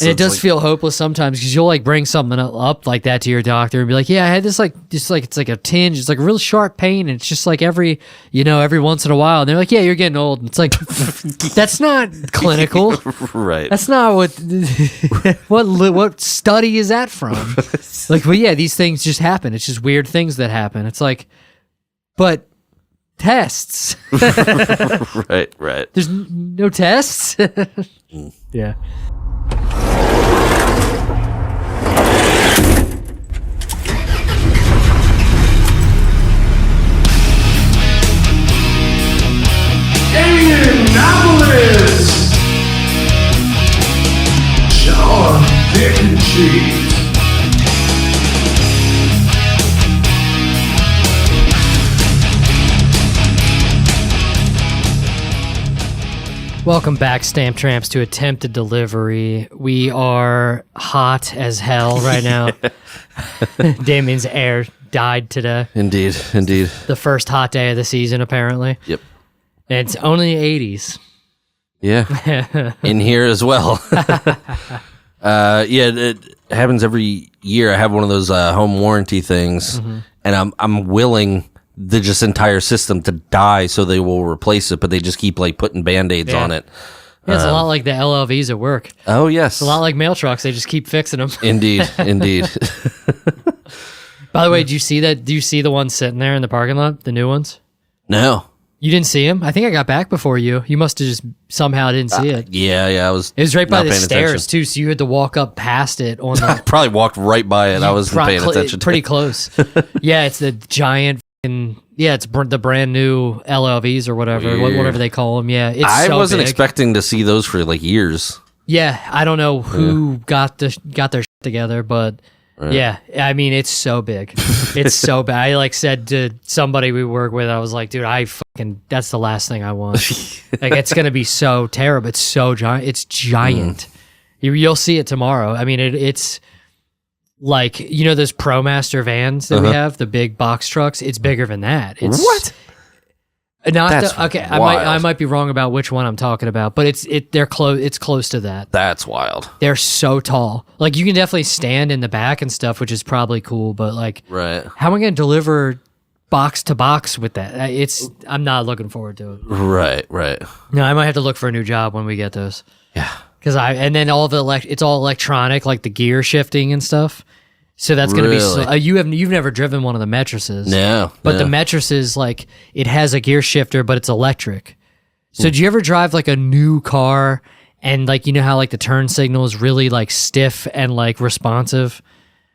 And it does feel hopeless sometimes because you'll like bring something up like that to your doctor and be like, yeah, I had this it's like a tinge. It's like a real sharp pain. And it's just like every once in a while. And they're like, yeah, you're getting old. And it's like, that's not clinical. Right. That's not what study is that from? Like, well, yeah, these things just happen. It's just weird things that happen. It's like, but tests. Right. There's no tests. Yeah. Indianapolis! John, Dick, and Cheese. Welcome back, Stamp Tramps, to Attempted Delivery. We are hot as hell right now. Damien's air died today. Indeed. The first hot day of the season, apparently. Yep. And it's only 80s. Yeah. In here as well. It happens every year. I have one of those home warranty things, and I'm willing the just entire system to die so they will replace it, but they just keep like putting Band-Aids on it. Yeah, it's a lot like the LLVs at work. Oh, yes. It's a lot like mail trucks. They just keep fixing them. Indeed. By the way, do you see that? Do you see the ones sitting there in the parking lot? The new ones? No. You didn't see him? I think I got back before you. You must have just somehow didn't see it. Yeah. I was. It was right by the stairs attention. too, so you had to walk up past it. On I the, probably walked right by it. I wasn't paying attention. Pretty close. Yeah, it's the giant. It's the brand new LLVs or whatever, whatever they call them. Yeah, I wasn't big. expecting to see those for like years. Yeah, I don't know who got their shit together, but. Yeah, I mean, it's so big. It's so bad. I like said to somebody we work with, I was like, dude, that's the last thing I want. Like, it's going to be so terrible. It's so giant. It's giant. You'll see it tomorrow. I mean, it's like, those ProMaster vans that we have, the big box trucks. It's bigger than that. What? I might be wrong about which one I'm talking about, but they're close. It's close to that. That's wild. They're so tall. Like, you can definitely stand in the back and stuff, which is probably cool. But like, right? How am I going to deliver box to box with that? I'm not looking forward to it. Right. No, I might have to look for a new job when we get those. Yeah. Because and then it's all electronic, like the gear shifting and stuff. So that's going to be you've never driven one of the mattresses. No. But the mattresses, like, it has a gear shifter, but it's electric. So do you ever drive like a new car and like, how like the turn signal is really like stiff and like responsive?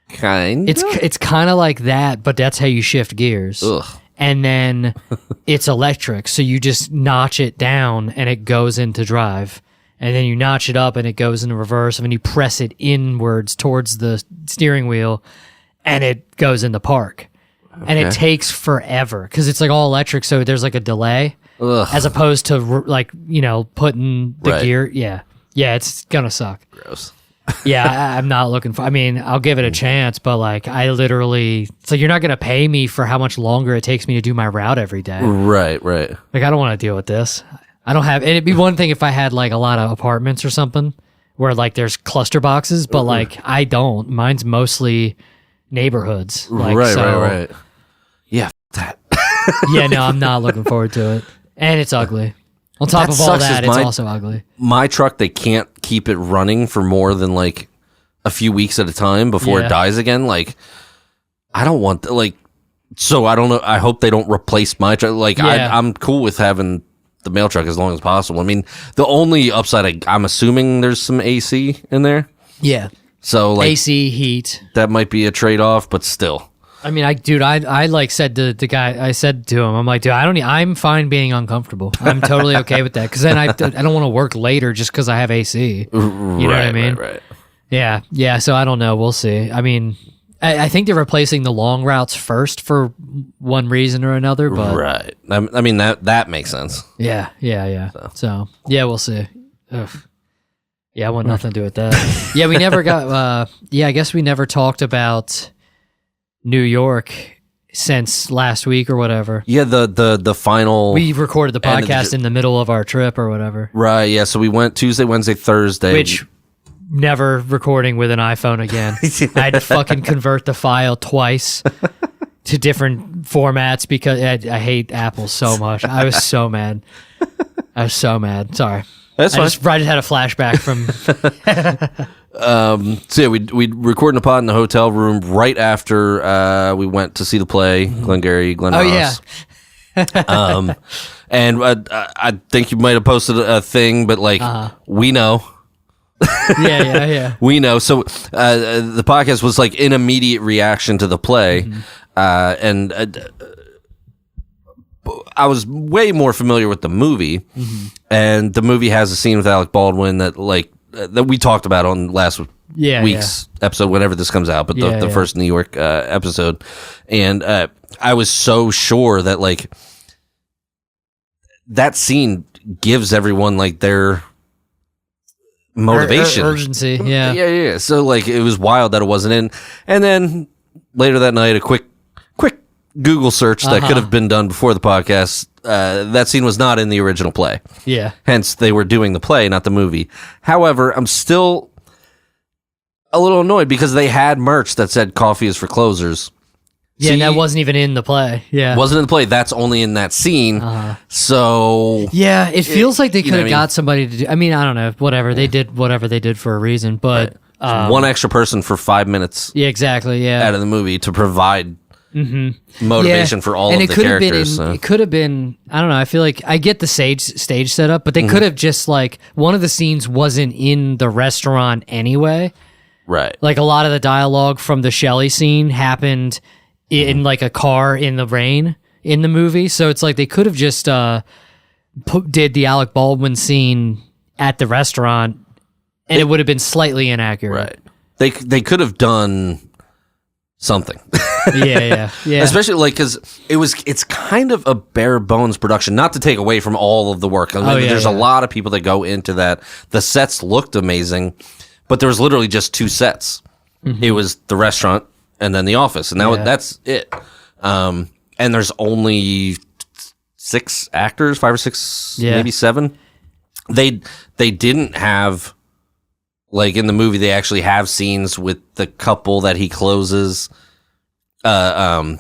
Kind. It's kind of like that, but that's how you shift gears. Ugh. And then it's electric. So you just notch it down and it goes into drive. And then you notch it up and it goes into reverse, and then you press it inwards towards the steering wheel and it goes into park. Okay. And it takes forever because it's like all electric, so there's like a delay. Ugh. As opposed to like, putting the gear. Yeah, it's gonna suck. Gross. Yeah, I'm not looking for, I'll give it a chance, but like so you're not gonna pay me for how much longer it takes me to do my route every day. Right. Like, I don't want to deal with this. I don't have, and it'd be one thing if I had like a lot of apartments or something where like there's cluster boxes, but like I don't. Mine's mostly neighborhoods. Like, right. Yeah, that. Yeah, no, I'm not looking forward to it. And it's ugly. On top of all that, it's also ugly. My truck, they can't keep it running for more than like a few weeks at a time before it dies again. Like, I don't want, so I don't know. I hope they don't replace my truck. Like, I'm cool with having the mail truck as long as possible. The only upside, I'm assuming there's some AC in there. Yeah. So like AC, heat. That might be a trade-off, but still. I like said to the guy, I said to him, I'm like, dude, I'm fine being uncomfortable. I'm totally okay with that. Because then I don't want to work later just because I have AC. You know what I mean? Right. Yeah. So I don't know. We'll see. I think they're replacing the long routes first for one reason or another, but right. That makes sense. Yeah. So yeah, we'll see. Ugh. Yeah, I want nothing to do with that. Yeah, we never got. I guess we never talked about New York since last week or whatever. Yeah, the final. We recorded the podcast in the middle of our trip or whatever. Right. Yeah. So we went Tuesday, Wednesday, Thursday. Which never recording with an iPhone again. I had to fucking convert the file twice to different formats because I hate Apple so much. I was so mad. Sorry. That's fine. I just had a flashback from. So yeah, we recorded a pod in the hotel room right after we went to see the play, Glengarry Glen Ross. Oh yeah. And I think you might have posted a thing, but like we know. Yeah. We know. So the podcast was like an immediate reaction to the play, and I was way more familiar with the movie, and the movie has a scene with Alec Baldwin that like that we talked about on last week's episode, whenever this comes out, but the first New York episode, and I was so sure that like that scene gives everyone like their motivation, urgency. Yeah. So like it was wild that it wasn't in, and then later that night, a quick Google search that could have been done before the podcast. That scene was not in the original play. Yeah. Hence, they were doing the play, not the movie. However, I'm still a little annoyed because they had merch that said "Coffee is for closers." Yeah, and that wasn't even in the play. Yeah. Wasn't in the play. That's only in that scene. So yeah, it feels like they could have got somebody to do. I mean, I don't know. Whatever they did, whatever they did for a reason. But one extra person for 5 minutes. Yeah, exactly. Yeah, out of the movie to provide motivation for all of the characters. It could have been. I don't know. I feel like I get the stage setup, but they could have just like one of the scenes wasn't in the restaurant anyway. Right. Like a lot of the dialogue from the Shelley scene happened in like a car in the rain in the movie, so it's like they could have just did the Alec Baldwin scene at the restaurant, and it would have been slightly inaccurate. Right. They could have done something. Yeah. Especially like because it's kind of a bare bones production. Not to take away from all of the work. I mean, there's a lot of people that go into that. The sets looked amazing, but there was literally just 2 sets. It was the restaurant and then the office, and that's it. And there's only 6 actors, 5 or 6, maybe 7. They didn't have, like in the movie, they actually have scenes with the couple that he closes. Bob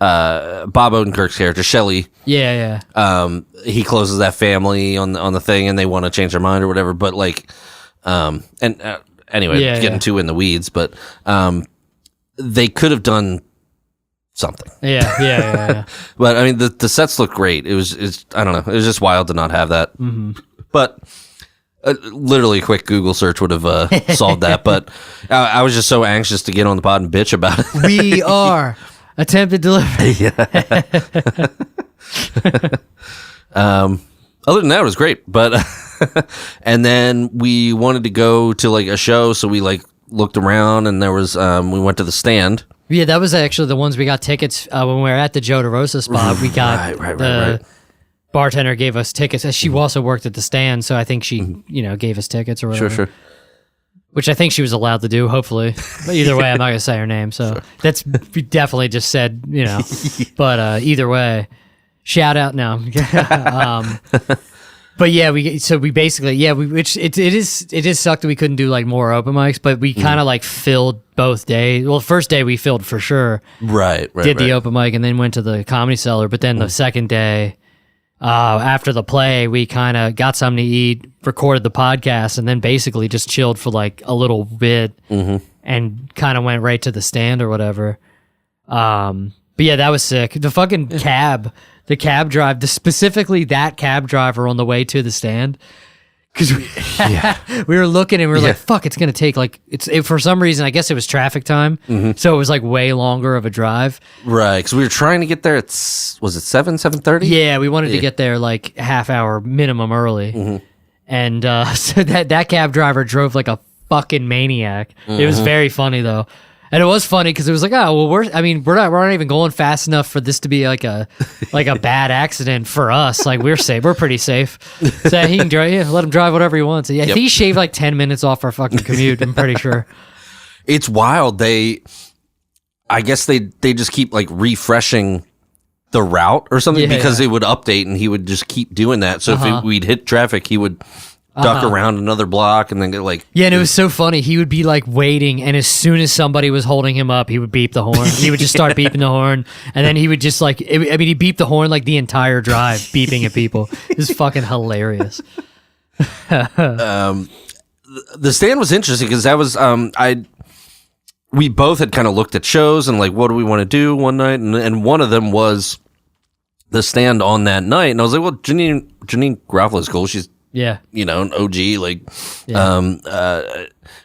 Odenkirk's character, Shelley. Yeah. He closes that family on the thing, and they want to change their mind or whatever. But like, anyway, getting too in the weeds, but they could have done something. Yeah. But I mean, the sets look great. It's I don't know. It was just wild to not have that. But literally, a quick Google search would have solved that. But I was just so anxious to get on the pod and bitch about it. We are attempted delivery. Other than that, it was great. But and then we wanted to go to like a show, so we like looked around, and there was we went to the Stand. Yeah, that was actually the ones we got tickets when we were at the Joe DeRosa spot. We got right. Bartender gave us tickets. She also worked at the Stand, so I think she gave us tickets or whatever. Sure. Which I think she was allowed to do, hopefully. But either way, I'm not going to say her name. So that's we definitely just said, But either way, shout out now. But yeah, we basically it is sucked that we couldn't do like more open mics, but we kind of like filled both days. Well, first day we filled for sure. Right. Did the open mic and then went to the Comedy Cellar. But then the second day, after the play, we kind of got something to eat, recorded the podcast, and then basically just chilled for like a little bit and kind of went right to the Stand or whatever. But yeah, that was sick. The fucking cab. The cab drive, specifically that cab driver on the way to the Stand, because we were looking and we were like, "Fuck, it's gonna take like for some reason, I guess it was traffic time, so it was like way longer of a drive." Right, because we were trying to get there. Was it 7:30? Yeah, we wanted to get there like half hour minimum early, and so that cab driver drove like a fucking maniac. It was very funny though. And it was funny because it was like, oh well, we're not even going fast enough for this to be like a bad accident for us. Like we're safe, we're pretty safe. So he can drive, let him drive whatever he wants. Yeah, he shaved like 10 minutes off our fucking commute. I'm pretty sure. It's wild. I guess they just keep like refreshing the route or something because it would update and he would just keep doing that. So if we'd hit traffic, he would duck around another block, and then get like... Yeah, and it was so funny. He would be like waiting, and as soon as somebody was holding him up, he would beep the horn. He would just start beeping the horn, and then he would just like... I mean, he beeped the horn like the entire drive, beeping at people. It was fucking hilarious. The stand was interesting because that was... we both had kind of looked at shows and like, what do we want to do one night? And one of them was the stand on that night. And I was like, well, Janine Garofalo is cool. She's... Yeah, you know, an OG, like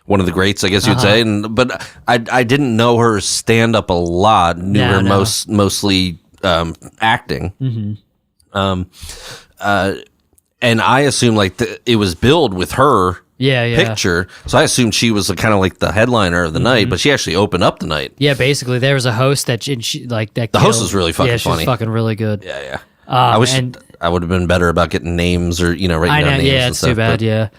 one of the greats, I guess you'd say. But I didn't know her stand up a lot. Knew her mostly acting. Mm-hmm. And I assumed like it was billed with her picture, so I assumed she was kind of like the headliner of the night. But she actually opened up the night. Yeah, basically there was a host that she like that. The host was really fucking funny. She was fucking really good. Yeah. I wish I would have been better about getting names or writing down names. Yeah, it's too bad. Yeah,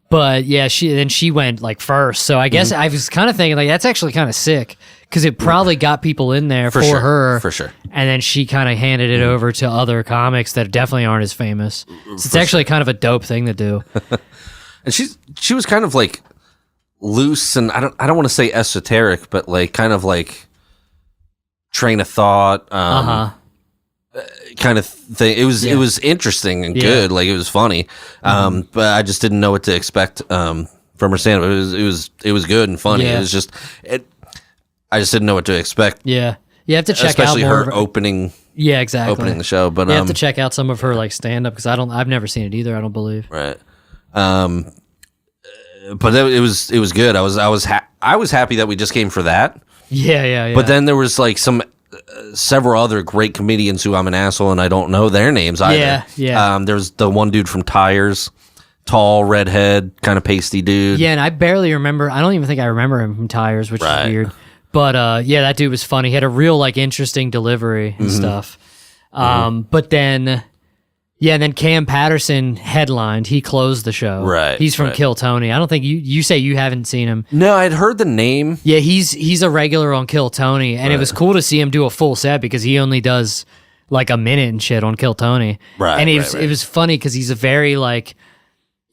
but yeah, she went like first. So I guess I was kind of thinking like that's actually kind of sick because it probably got people in there for her for sure. And then she kind of handed it over to other comics that definitely aren't as famous. So it's actually kind of a dope thing to do. And she was kind of like loose and I don't want to say esoteric, but like kind of like train of thought. Kind of thing. It was interesting and good. Like it was funny. But I just didn't know what to expect from her stand up. It was good and funny. It was just I just didn't know what to expect. Yeah. You have to check especially out more her opening. Yeah, exactly. Opening the show, but you have to check out some of her like stand up because I've never seen it either. I don't believe. Right. But it was good. I was happy that we just came for that. Yeah. But then there was like several other great comedians who I'm an asshole and I don't know their names either. Yeah. There's the one dude from Tires, tall, redhead, kind of pasty dude. Yeah, and I barely remember. I don't even think I remember him from Tires, which is weird. But yeah, that dude was funny. He had a real like interesting delivery and stuff. But then. Yeah, and then Cam Patterson headlined. He closed the show. Right. He's from Kill Tony. I don't think you say you haven't seen him. No, I'd heard the name. Yeah, he's a regular on Kill Tony, and it was cool to see him do a full set because he only does like a minute and shit on Kill Tony. Right. And it was funny because he's a very like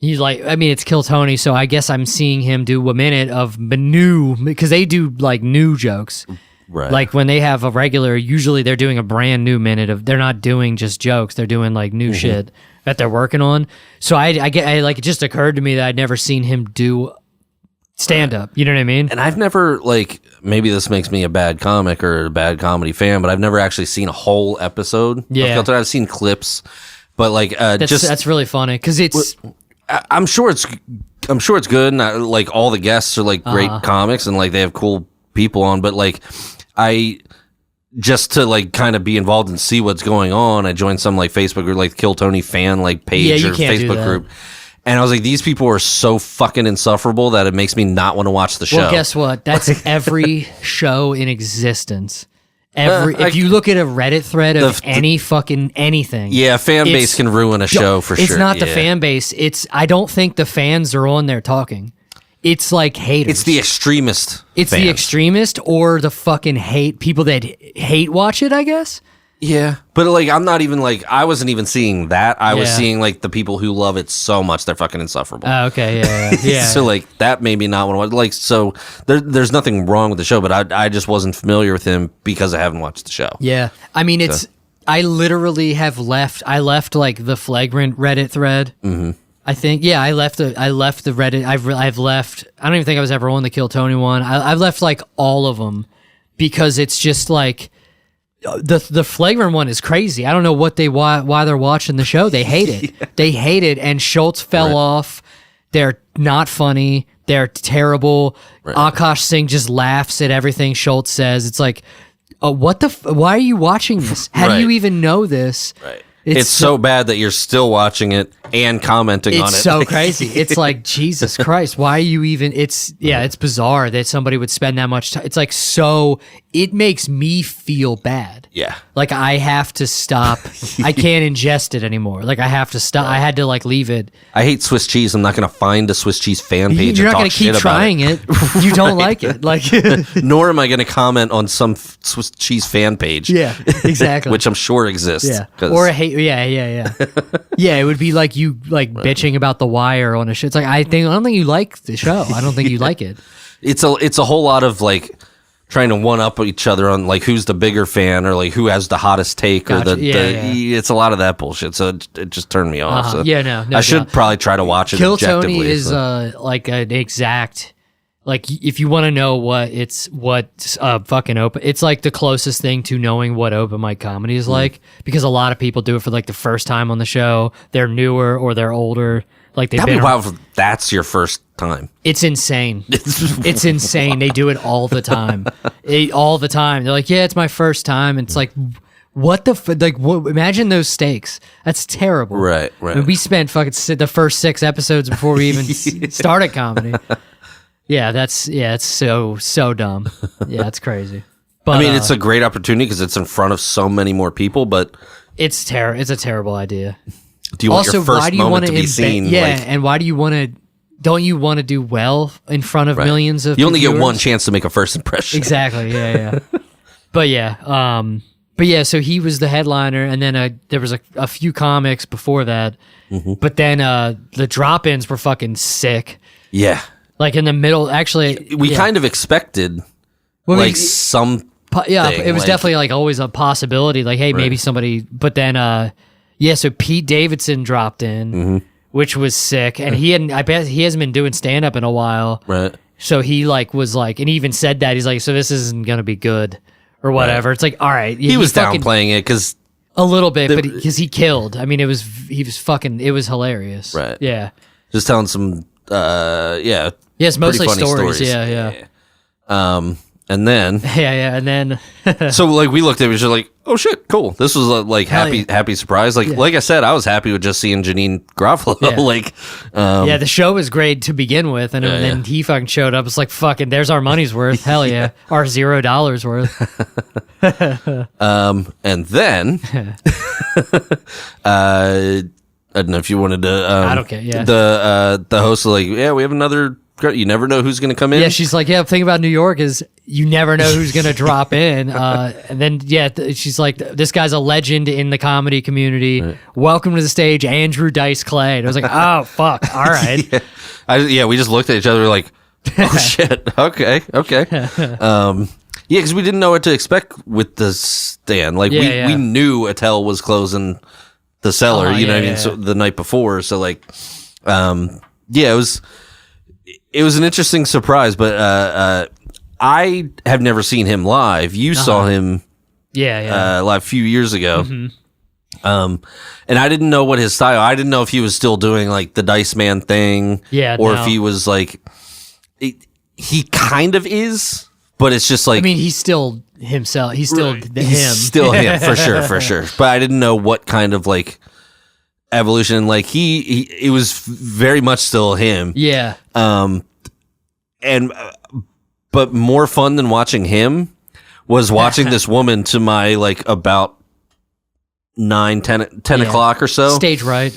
I mean it's Kill Tony, so I guess I'm seeing him do a minute of new because they do like new jokes. Right. Like when they have a regular, usually they're doing a brand new minute of. They're not doing just jokes. They're doing like new shit that they're working on. So I like it just occurred to me that I'd never seen him do stand up. You know what I mean? And I've never like maybe this makes me a bad comic or a bad comedy fan, but I've never actually seen a whole episode. Yeah, of I've seen clips, but like that's really funny because it's. I'm sure it's good. And like all the guests are like great comics and like they have cool people on, but like. I just to like kind of be involved and see what's going on. I joined some like Facebook or like Kill Tony fan like page or Facebook group, and I was like, these people are so fucking insufferable that it makes me not want to watch the show. Well, guess what? That's every show in existence. If you look at a Reddit thread of any fucking anything, fan base can ruin a show for sure. It's not the fan base. I don't think the fans are on there talking. It's like haters. It's the extremist. It's fans. The extremist or the fucking hate people that hate watch it, I guess. Yeah, but like I'm not even like I wasn't even seeing that. I was seeing like the people who love it so much they're fucking insufferable. Okay, yeah. So like that made me not want to watch. Like so, there's nothing wrong with the show, but I just wasn't familiar with him because I haven't watched the show. Yeah, I mean I literally have left. I left like the flagrant Reddit thread. Mm-hmm. I think, I left the Reddit. I've left. I don't even think I was ever on the Kill Tony one. I've left like all of them because it's just like the flagrant one is crazy. I don't know why they're watching the show. They hate it. They hate it. And Schultz fell off. They're not funny. They're terrible. Akash Singh just laughs at everything Schultz says. It's like, why are you watching this? How do you even know this? Right. It's so bad that you're still watching it and commenting on it. It's so crazy. It's like, Jesus Christ, why are you even... It's bizarre that somebody would spend that much time. It's like it makes me feel bad. Yeah. Like I have to stop. I can't ingest it anymore. Like I have to stop. I had to like leave it. I hate Swiss cheese. I'm not going to find a Swiss cheese fan page You're and not going to keep trying it. You don't like it. Like, nor am I going to comment on some Swiss cheese fan page. Yeah, exactly. Which I'm sure exists. Yeah. Or a Yeah. Yeah, it would be like you bitching about The Wire on a show. It's like I don't think you like the show. I don't think you like it. It's a whole lot of like trying to one up each other on like who's the bigger fan or like who has the hottest take or it's a lot of that bullshit. So it just turned me off. So no I should probably try to watch it. Kill Tony objectively, is like an exact. Like, if you want to know what fucking open, it's like the closest thing to knowing what open mic comedy is like, because a lot of people do it for like the first time on the show. They're newer or they're older. Like they've that'd been be wild if that's your first time. It's insane. It's insane. They do it all the time. All the time. They're like, yeah, it's my first time. And it's like, what the imagine those stakes. That's terrible. Right. I mean, we spent fucking the first 6 episodes before we even started comedy. Yeah, it's so dumb. Yeah, it's crazy. But I mean, it's a great opportunity because it's in front of so many more people. But it's a terrible idea. Do you want your first moment to be seen? Yeah, and why do you want to? Don't you want to do well in front of millions of? You only viewers? get one chance to make a first impression. Exactly. Yeah. But yeah. So he was the headliner, and then there was a few comics before that. Mm-hmm. But then the drop-ins were fucking sick. Yeah. Like in the middle, actually, we kind of expected some. It was definitely like always a possibility. Like, hey, maybe somebody. But then, so Pete Davidson dropped in, which was sick, and I bet he hasn't been doing stand up in a while, right? So he and he even said that he's like, so this isn't gonna be good or whatever. Right. It's like, all right, he was downplaying it because a little bit, but because he killed. I mean, it was hilarious, right? Yeah, just telling some. Yes, mostly stories. Yeah. And then and then so like we looked at it, we were just like, oh shit, cool. This was like happy surprise. Like I said, I was happy with just seeing Janine Garofalo. Yeah. The show was great to begin with, and then he fucking showed up. It's like fucking there's our money's worth. Hell yeah. Our $0 worth. And then I don't know if you wanted to. I don't care. Yeah. The host was like, yeah, we have another. You never know who's going to come in. Yeah, she's like, the thing about New York is you never know who's going to drop in. And then she's like, this guy's a legend in the comedy community. Right. Welcome to the stage, Andrew Dice Clay. And I was like, oh fuck, all right. We just looked at each other like, oh shit, okay. Because we didn't know what to expect with the stand. Like we knew Attell was closing the cellar, you know what I mean? So the night before, so like, it was an interesting surprise, but I have never seen him live. You saw him, live a few years ago, and I didn't know what his style. I didn't know if he was still doing like the Dice Man thing, if he was like, he kind of is, but it's just like, I mean, he's still himself. He's still him. Still him for sure. But I didn't know what kind of like evolution. Like it was very much still him. Yeah. But more fun than watching him was watching this woman to my like about 10 o'clock or so. Stage right.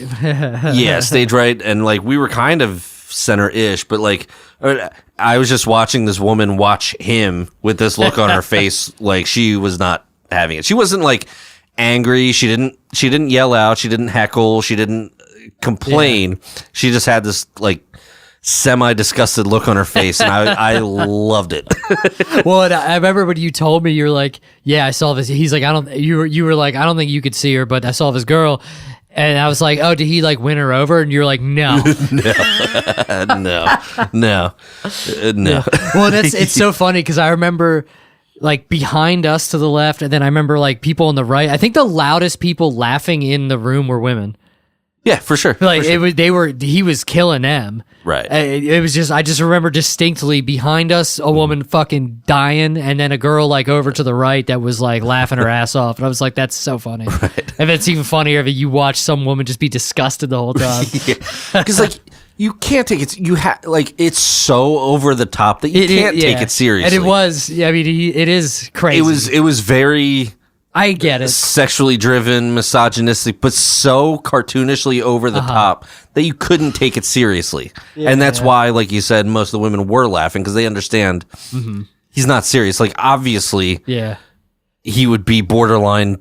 Stage right. And like we were kind of center-ish, but like I was just watching this woman watch him with this look on her face like she was not having it. She wasn't like angry. She didn't yell out. She didn't heckle. She didn't complain. Yeah. She just had this like semi-disgusted look on her face, and I loved it. Well, and I remember when you told me, you're like, yeah, I saw this. He's like, you were like, I don't think you could see her, but I saw this girl. And I was like, oh, did he like win her over? And you're like, no. No. Well, it's so funny because I remember like behind us to the left, and then I remember like people on the right. I think the loudest people laughing in the room were women. Yeah, for sure. Like he was killing them. Right. It was just, I just remember distinctly behind us, a woman fucking dying, and then a girl like over to the right that was like laughing her ass off. And I was like, that's so funny. Right. And it's even funnier if you watch some woman just be disgusted the whole time. Because like, you can't take it. It's so over the top that you can't take it seriously. And it was. Yeah, I mean, it is crazy. It was very. I get it. Sexually driven, misogynistic, but so cartoonishly over the top that you couldn't take it seriously. Yeah, and that's why, like you said, most of the women were laughing because they understand he's not serious. Like, obviously, he would be borderline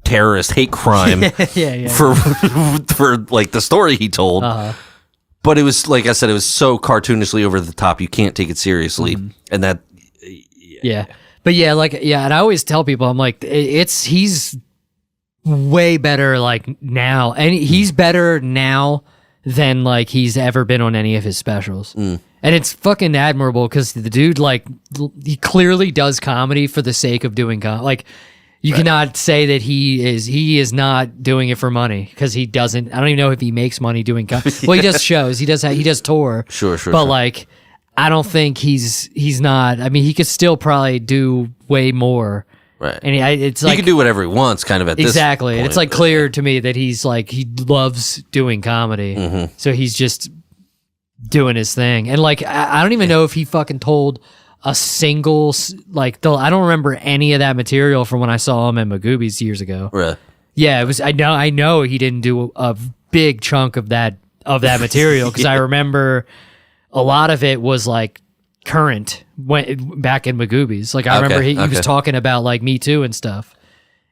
terrorist hate crime for like the story he told. But it was, like I said, it was so cartoonishly over the top. You can't take it seriously. And that, But and I always tell people, I'm like, he's way better like now. And he's better now than like he's ever been on any of his specials. And it's fucking admirable because the dude, like, he clearly does comedy for the sake of doing comedy. Like, you cannot say that he is not doing it for money because he doesn't. I don't even know if he makes money doing comedy. Well, he does shows. He does tour. Sure. But like, I don't think he's not. I mean, he could still probably do way more. Right. And it's he like can do whatever he wants, kind of at exactly. this point. It's like clear to me that he's like he loves doing comedy, so he's just doing his thing. And like, I don't even know if he fucking told a single like. I don't remember any of that material from when I saw him at Magoobies years ago. Right. Yeah, it was. I know he didn't do a big chunk of that material because I remember a lot of it was like current back in Magoobies. Like I remember he was talking about like Me Too and stuff,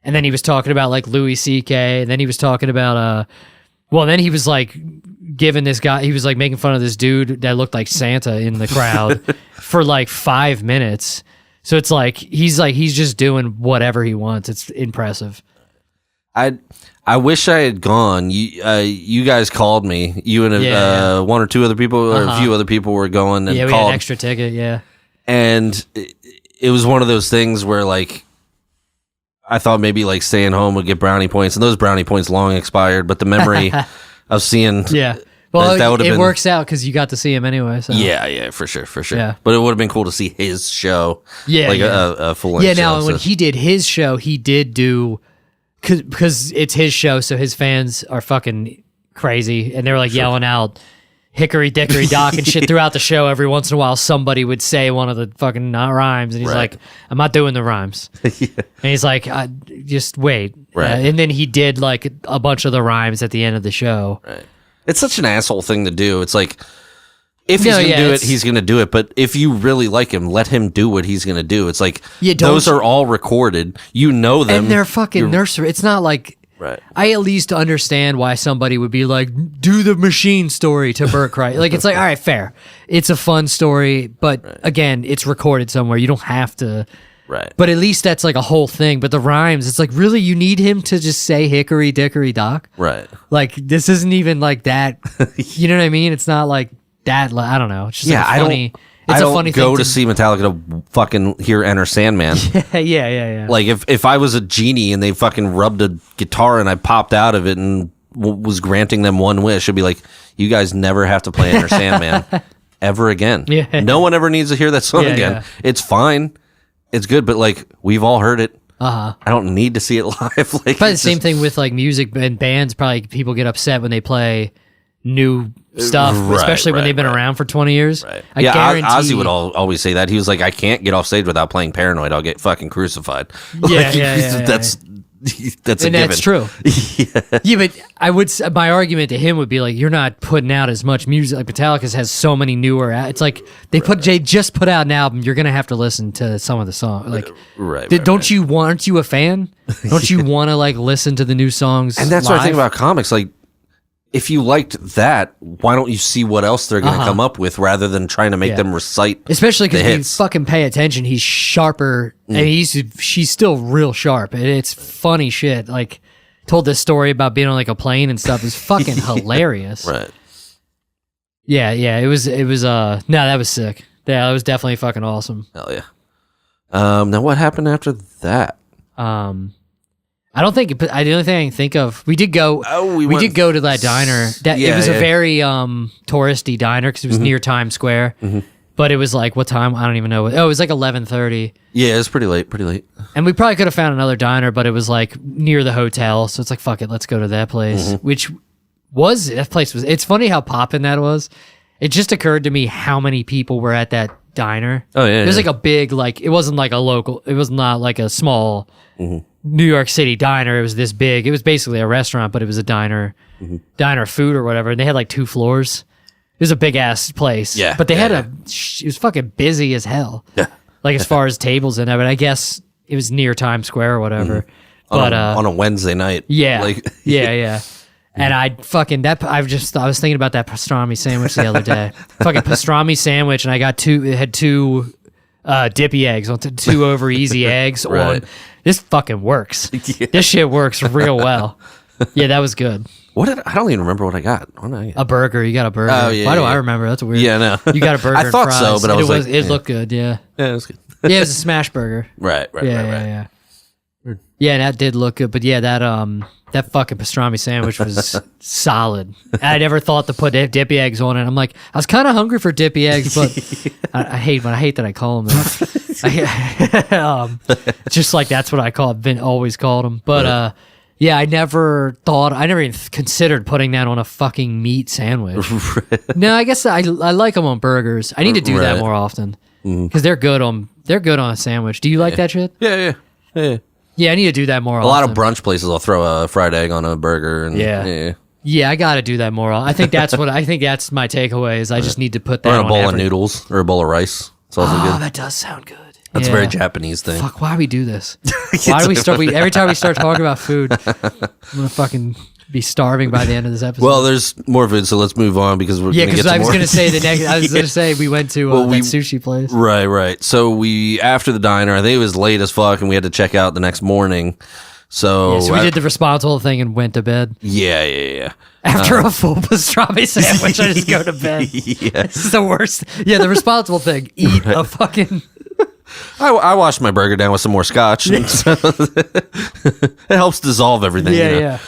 and then he was talking about like Louis C.K. and then he was talking about then he was like giving this guy, he was like making fun of this dude that looked like Santa in the crowd for like 5 minutes. So it's like he's just doing whatever he wants. It's impressive. I wish I had gone. You guys called me. You and one or two other people, or a few other people were going and we called. had an extra ticket. Yeah, and it was one of those things where like I thought maybe like staying home would get brownie points, and those brownie points long expired. But the memory of seeing, well, that it works out because you got to see him anyway. So. Yeah, for sure. Yeah. But it would have been cool to see his show. A full length. Yeah. Now show, when he did his show, he did do. Because it's his show, so his fans are fucking crazy, and they were like yelling out "Hickory Dickory Dock" and shit throughout the show. Every once in a while, somebody would say one of the fucking rhymes, and he's like, "I'm not doing the rhymes." And he's like, "Just wait." And then he did like a bunch of the rhymes at the end of the show. Right. It's such an asshole thing to do. It's like, if he's going to do it, he's going to do it. But if you really like him, let him do what he's going to do. It's like, those are all recorded. You know them. And they're fucking nursery. It's not like... Right. I at least understand why somebody would be like, do the machine story to Bert Kreischer. Like, it's like, all right, fair. It's a fun story, but again, it's recorded somewhere. You don't have to... Right. But at least that's like a whole thing. But the rhymes, it's like, really, you need him to just say Hickory Dickory Dock? Right. Like, this isn't even like that. You know what I mean? It's not like... that I don't know. It's just like funny. I don't go to see Metallica to fucking hear Enter Sandman. Yeah. Like if I was a genie and they fucking rubbed a guitar and I popped out of it and was granting them one wish, I'd be like, you guys never have to play Enter Sandman ever again. Yeah. No one ever needs to hear that song again. Yeah. It's fine. It's good, but like we've all heard it. I don't need to see it live. Like, but the same thing with like music and bands. Probably people get upset when they play new stuff, especially when they've been around for 20 years. Right. I guarantee Ozzy would always say that. He was like, I can't get off stage without playing Paranoid. I'll get fucking crucified. That's a given. That's true. Yeah, but I would. My argument to him would be like, you're not putting out as much music. Like Metallica has so many newer. It's like they just put out an album. You're gonna have to listen to some of the songs. Like, aren't you a fan? Don't you want to like listen to the new songs? And that's live? what I think about comics. Like, if you liked that, why don't you see what else they're going to come up with rather than trying to make them recite? Especially because if you hits. fucking pay attention, he's sharper, and she's still real sharp, and it's funny shit. Like, told this story about being on like a plane and stuff is fucking hilarious. Right. Yeah. It was. No, that was sick. Yeah, that was definitely fucking awesome. Hell yeah. Now what happened after that? I don't think. The only thing I can think of, we did go. We did go to that diner. It was a very touristy diner because it was near Times Square. But it was like, what time? I don't even know. It was like 11:30. Yeah, it was pretty late. And we probably could have found another diner, but it was like near the hotel. So it's like, fuck it, let's go to that place. It's funny how poppin' that was. It just occurred to me how many people were at that diner. Oh yeah. It was like a big, like, it wasn't like a local, it was not like a small New York City diner. It was this big. It was basically a restaurant, but it was a diner, diner food or whatever. And they had like 2 floors. It was a big ass place. Yeah. But they had it was fucking busy as hell. Yeah. Like as far as tables and everything. I guess it was near Times Square or whatever. on a Wednesday night. Yeah, like yeah. And I was thinking about that pastrami sandwich the other day. Fucking pastrami sandwich, and I got it had two dippy eggs, two over easy eggs. Right. This fucking works. Yeah. This shit works real well. Yeah, that was good. I don't even remember what I got. A burger. You got a burger. Oh, yeah. Why do I remember? That's weird. Yeah, no. You got a burger. I thought and so, fries. but I was like, it looked good. Yeah. Yeah, it was good. Yeah, it was a smash burger. Right. Yeah. Yeah, and that did look good. But yeah, that fucking pastrami sandwich was solid. I never thought to put dippy eggs on it. I'm like, I was kind of hungry for dippy eggs, but I hate that I call them that. Just like that's what I call it. Vin always called them. But yeah, I never even considered putting that on a fucking meat sandwich. No, I guess I like them on burgers. I need to do that more often because they're good on a sandwich. Do you like that shit? Yeah. Yeah, I need to do that more often. A lot of brunch places will throw a fried egg on a burger. And, yeah, I got to do that more. I think that's my takeaway is I just need to put that or on a bowl of noodles or a bowl of rice. It's also good. That does sound good. That's a very Japanese thing. Fuck, why do we do this? Why do we start? Every time we start talking about food, I'm gonna fucking be starving by the end of this episode. Well, there's more food, so let's move on because we're because I was gonna say we went to that sushi place. Right. So we after the diner, I think it was late as fuck, and we had to check out the next morning. So we did the responsible thing and went to bed. Yeah. After a full pastrami sandwich, I just go to bed. It's the worst. Yeah, the responsible thing: eat a fucking. I washed my burger down with some more scotch. And so it helps dissolve everything. Yeah.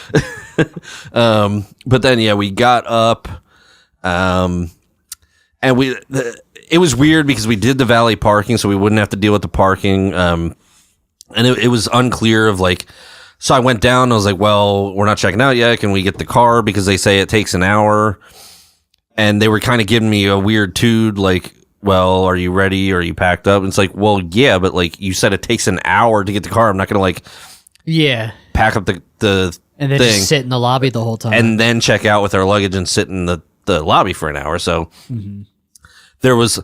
But then we got up, and it was weird because we did the valet parking, so we wouldn't have to deal with the parking. And it was unclear of like. So I went down. And I was like, "Well, we're not checking out yet. Can we get the car?" Because they say it takes an hour, and they were kind of giving me a weird tude, like. Well, are you ready? Are you packed up? And it's like, well, yeah, but like you said, it takes an hour to get the car. I'm not going to pack up the and then thing just sit in the lobby the whole time and then check out with our luggage and sit in the lobby for an hour. So there was,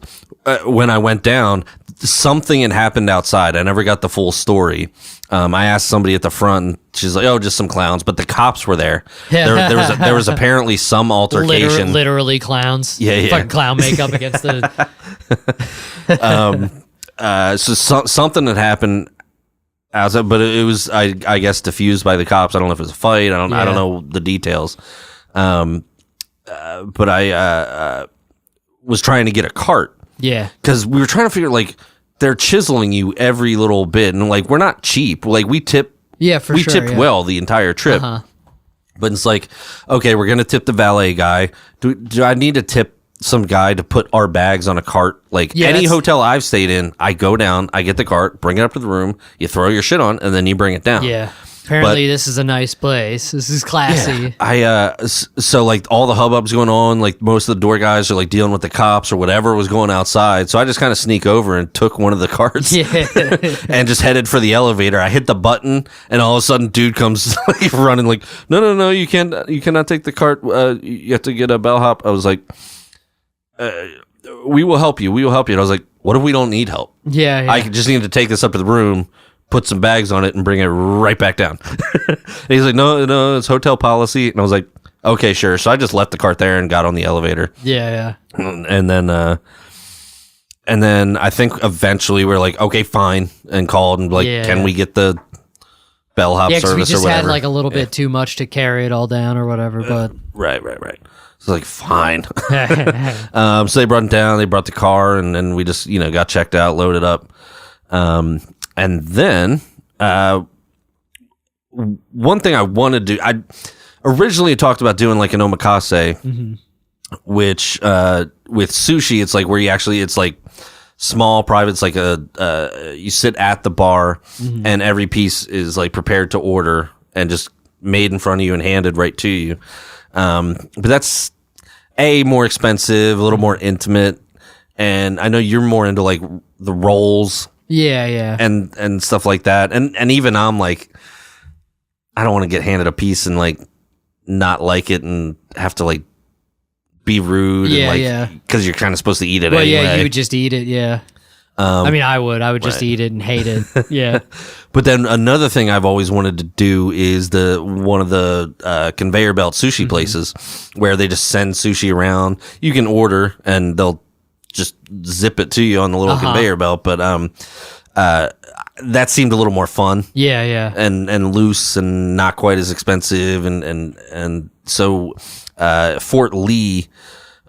when I went down, something had happened outside. I never got the full story. I asked somebody at the front, and she's like, "Oh, just some clowns," but the cops were there. There was apparently some altercation. Literally clowns. Yeah. Fucking clown makeup against the. So something had happened outside, but it was I guess diffused by the cops. I don't know if it was a fight. I don't know the details. But I was trying to get a cart. Yeah, because we were trying to figure like. They're chiseling you every little bit, and like we're not cheap. Like we tip, we tipped well the entire trip. But it's like, okay, we're gonna tip the valet guy. Do I need to tip some guy to put our bags on a cart? Like any hotel I've stayed in, I go down, I get the cart, bring it up to the room, you throw your shit on, and then you bring it down. Yeah. Apparently, this is a nice place. This is classy. Yeah, so like all the hubbub's going on. Like most of the door guys are like dealing with the cops or whatever was going outside. So I just kind of sneak over and took one of the carts and just headed for the elevator. I hit the button and all of a sudden, dude comes like running like, no, you cannot take the cart. You have to get a bellhop. I was like, we will help you. And I was like, what if we don't need help? Yeah. I just need to take this up to the room. Put some bags on it and bring it right back down. And he's like, no, it's hotel policy. And I was like, okay, sure. So I just left the cart there and got on the elevator. Yeah. And then I think eventually we're like, okay, fine, and called and like, can we get the bellhop service or whatever? We just had like a little bit too much to carry it all down or whatever. But right. So like, fine. So they brought it down. They brought the car, and then we just got checked out, loaded up. And then, one thing I wanted to do, I originally talked about doing like an omakase, which, with sushi, it's like where it's like small, private. It's like you sit at the bar and every piece is like prepared to order and just made in front of you and handed right to you. But that's more expensive, a little more intimate. And I know you're more into like the rolls. Yeah. And stuff like that. And even I'm like, I don't want to get handed a piece and like not like it and have to like be rude and like because you're kind of supposed to eat it anyway. Yeah, you would just eat it, yeah. I mean, I would just eat it and hate it. Yeah. But then another thing I've always wanted to do is one of the conveyor belt sushi places where they just send sushi around. You can order and they'll just zip it to you on the little conveyor belt. But that seemed a little more fun. Yeah, yeah. And loose and not quite as expensive. And so Fort Lee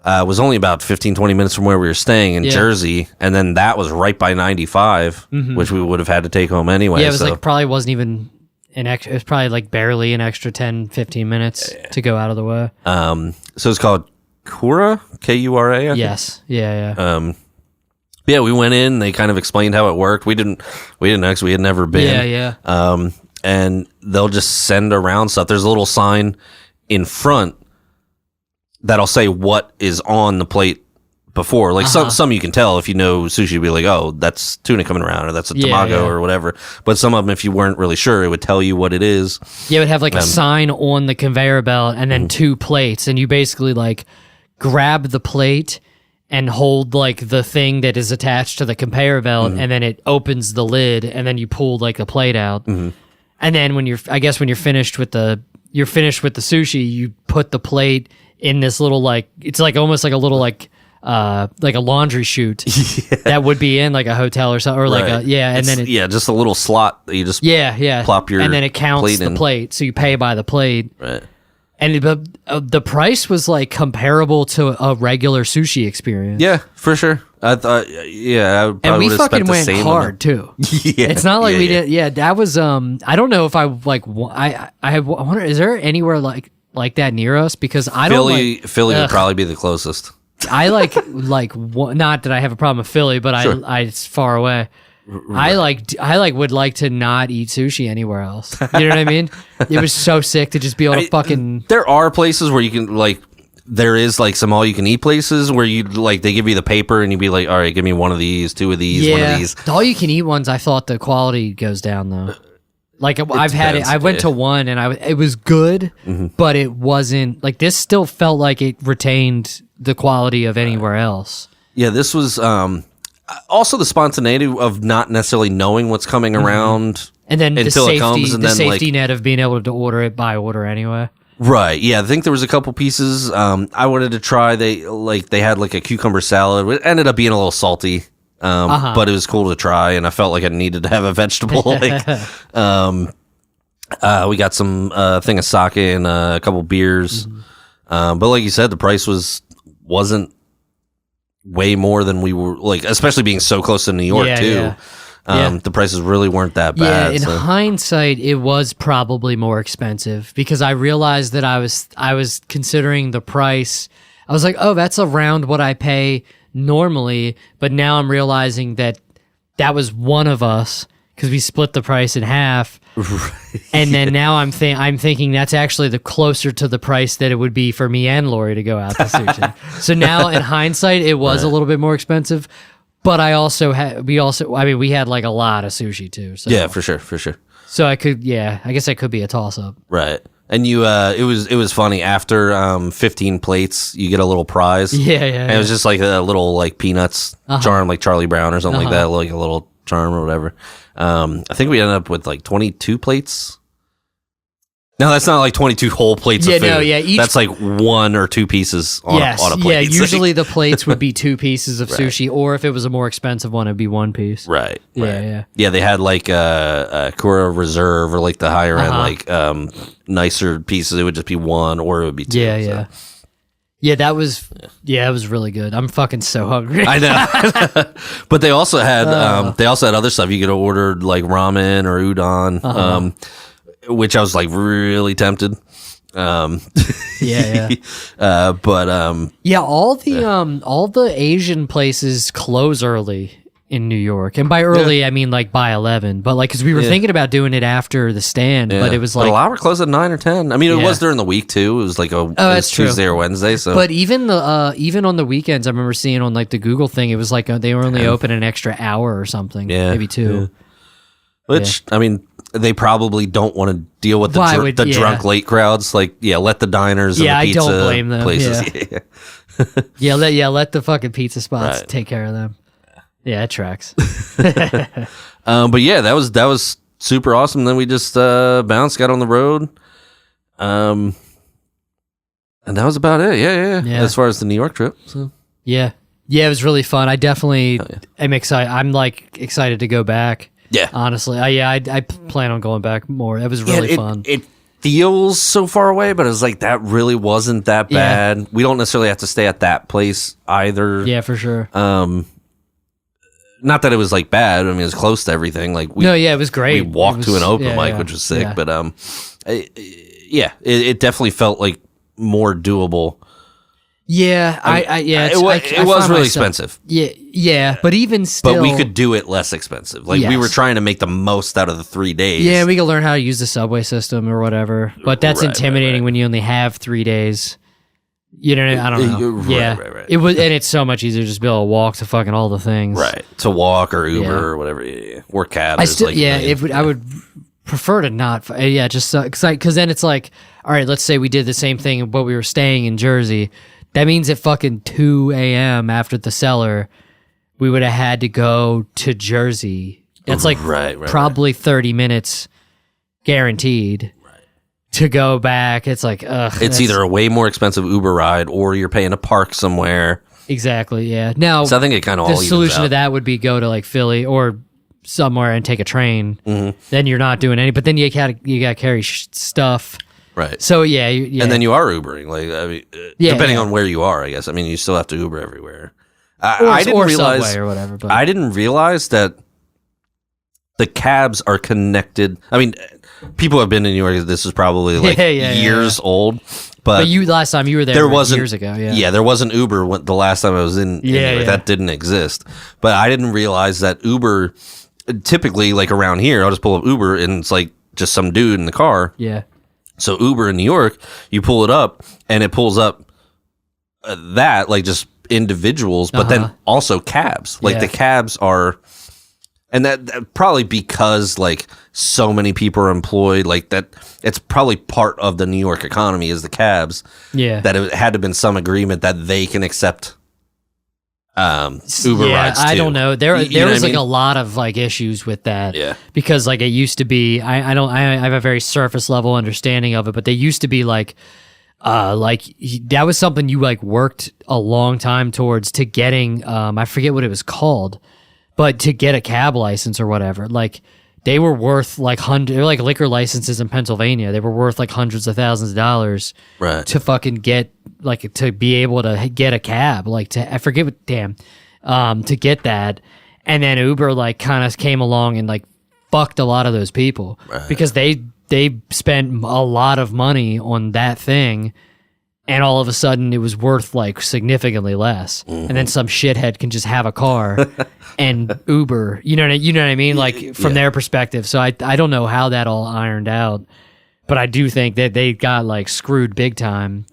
was only about 15, 20 minutes from where we were staying in Jersey. And then that was right by 95, which we would have had to take home anyway. Yeah, it was probably wasn't even an extra, it was probably barely an extra 10, 15 minutes to go out of the way. So it's called Kura, Kura. Yes. Yeah. Yeah, we went in. They kind of explained how it worked. We didn't know because we had never been. Yeah. And they'll just send around stuff. There's a little sign in front that'll say what is on the plate before. Like some you can tell if you know sushi, you'd be like, oh, that's tuna coming around, or that's a tamago or whatever. But some of them, if you weren't really sure, it would tell you what it is. Yeah, it would have a sign on the conveyor belt and then 2 plates, and you basically grab the plate and hold the thing that is attached to the conveyor belt, and then it opens the lid, and then you pull the plate out. And then when you're finished with the sushi, you put the plate in this little it's almost like a little like a laundry chute that would be in a hotel or something, or and then just a little slot that you just plop your and then it counts plate the in. plate, so you pay by the plate. Right. And the price was comparable to a regular sushi experience. Yeah, for sure. I thought, I and we fucking went hard too. It's not like we did. Yeah, that was. I don't know if I I wonder, is there anywhere like that near us? Because I don't. Philly would probably be the closest. I not that I have a problem with Philly, but Sure. it's far away. I would like to not eat sushi anywhere else. You know what I mean? It was so sick to just be able to fucking. There are places where you can there is some all you can eat places where you they give you the paper and you'd be like, all right, give me one of these, 2 of these, one of these. The all you can eat ones, I thought the quality goes down though. I've had it. I went to one and it was good, but it wasn't this. Still felt like it retained the quality of anywhere else. Yeah, this was also the spontaneity of not necessarily knowing what's coming around, and then until it comes, and the then safety net of being able to order it by order anyway. Right. Yeah, I think there was a couple pieces I wanted to try. They had a cucumber salad. It ended up being a little salty. But it was cool to try, and I felt like I needed to have a vegetable. We got some thing of sake and a couple beers. But like you said, the price wasn't way more than we were especially being so close to New York too. The prices really weren't that bad. Yeah, in hindsight, it was probably more expensive because I realized that I was considering the price. I was like, oh, that's around what I pay normally, but now I'm realizing that was one of us because we split the price in half. Right. And then now I'm thinking that's actually the closer to the price that it would be for me and Lori to go out to sushi. So now in hindsight, it was a little bit more expensive, but we had a lot of sushi too. So. Yeah, for sure. So I guess that could be a toss up. Right. And you, it was funny. After 15 plates, you get a little prize. Yeah. And it was just a little peanuts charm, like Charlie Brown or something like that, a little charm or whatever. I think we ended up with 22 plates. No, that's not 22 whole plates of food. No, yeah. That's 1 or 2 pieces on a plate. Yeah, usually the plates would be 2 pieces of sushi, or if it was a more expensive one, it'd be 1 piece. Right. Yeah. Yeah, they had a Kura Reserve or the higher end, nicer pieces. It would just be 1 or it would be 2. Yeah. Yeah, that was really good. I'm fucking so hungry. I know. But they also had other stuff. You could order ramen or udon. Which I was really tempted. Yeah. But all the Asian places close early in New York, and by early I mean by 11. But because we were thinking about doing it after the stand, but it was but a lot were closed at 9 or 10. I mean, it was during the week too. It was that's Tuesday or Wednesday. So, but even on the weekends, I remember seeing on the Google thing, it was they were only open an extra hour or something, maybe 2. Yeah. Which I mean, they probably don't want to deal with the drunk late crowds. Let the diners and the pizza I don't blame them. places. Let the fucking pizza spots take care of them. Yeah, it tracks. But yeah, that was super awesome. Then we just bounced, got on the road. And that was about it. Yeah. As far as the New York trip. So. Yeah, it was really fun. I definitely am excited. I'm like excited to go back. Yeah, honestly, I plan on going back more. It was really fun. It feels so far away, but it's like that really wasn't that bad. We don't necessarily have to stay at that place either. Yeah, for sure. Not that it was like bad. I mean, it was close to everything. Like it was great. We walked to an open mic, which was sick. Yeah. But it definitely felt like more doable. Yeah, it was really expensive. Yeah, but even still, but we could do it less expensive. Like we were trying to make the most out of the 3 days. Yeah, we could learn how to use the subway system or whatever. But that's intimidating when you only have 3 days. You know, I don't know. Right. It was, and it's so much easier to just be able to walk to fucking all the things. Right, to walk or Uber or whatever. Or cab. I would prefer to not. Just because then it's like, all right, let's say we did the same thing, but we were staying in Jersey. That means at fucking 2 a.m. after the cellar, we would have had to go to Jersey. That's like probably 30 minutes guaranteed to go back. It's like, it's either a way more expensive Uber ride or you're paying to park somewhere. Exactly, yeah. Now, so I think it kind of all the solution to that would be go to like Philly or somewhere and take a train. Mm-hmm. Then you're not doing any, but then you got to carry stuff. Right. So yeah, and then you are Ubering. Like I mean, depending on where you are, I guess. I mean, you still have to Uber everywhere. I didn't realize Subway or whatever. But. I didn't realize that the cabs are connected. I mean, people have been in New York. This is probably like years old. But you last time you were there wasn't years ago. Yeah, there wasn't Uber the last time I was in New York. That didn't exist. But I didn't realize that Uber typically, like around here, I'll just pull up Uber and it's like just some dude in the car. Yeah. So Uber in New York, you pull it up and it pulls up that like just individuals, but then also cabs. Like the cabs are, and that probably because like so many people are employed, like that it's probably part of the New York economy is the cabs. Yeah. That it had to been some agreement that they can accept Uber rides too. I don't know. There was like a lot of like issues with that. Yeah. Because like it used to be, I have a very surface level understanding of it, but they used to be like that was something you like worked a long time towards to getting, I forget what it was called, but to get a cab license or whatever, like they were worth like they're like liquor licenses in Pennsylvania. They were worth like hundreds of thousands of dollars to fucking get like to be able to get a cab, like to I forget what to get that, and then Uber like kind of came along and like fucked a lot of those people because they spent a lot of money on that thing, and all of a sudden it was worth like significantly less, and then some shithead can just have a car and Uber, you know what I mean, like from their perspective. So I don't know how that all ironed out, but I do think that they got like screwed big time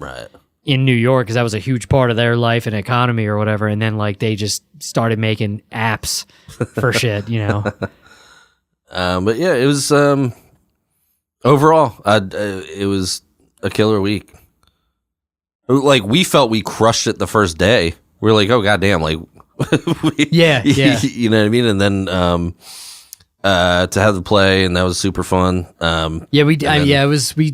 in New York because that was a huge part of their life and economy or whatever, and then like they just started making apps for shit, you know. But yeah, it was overall it was a killer week. Like we felt we crushed it the first day. We were like, oh goddamn, like yeah. You know what I mean? And then to have the play, and that was super fun. It was. We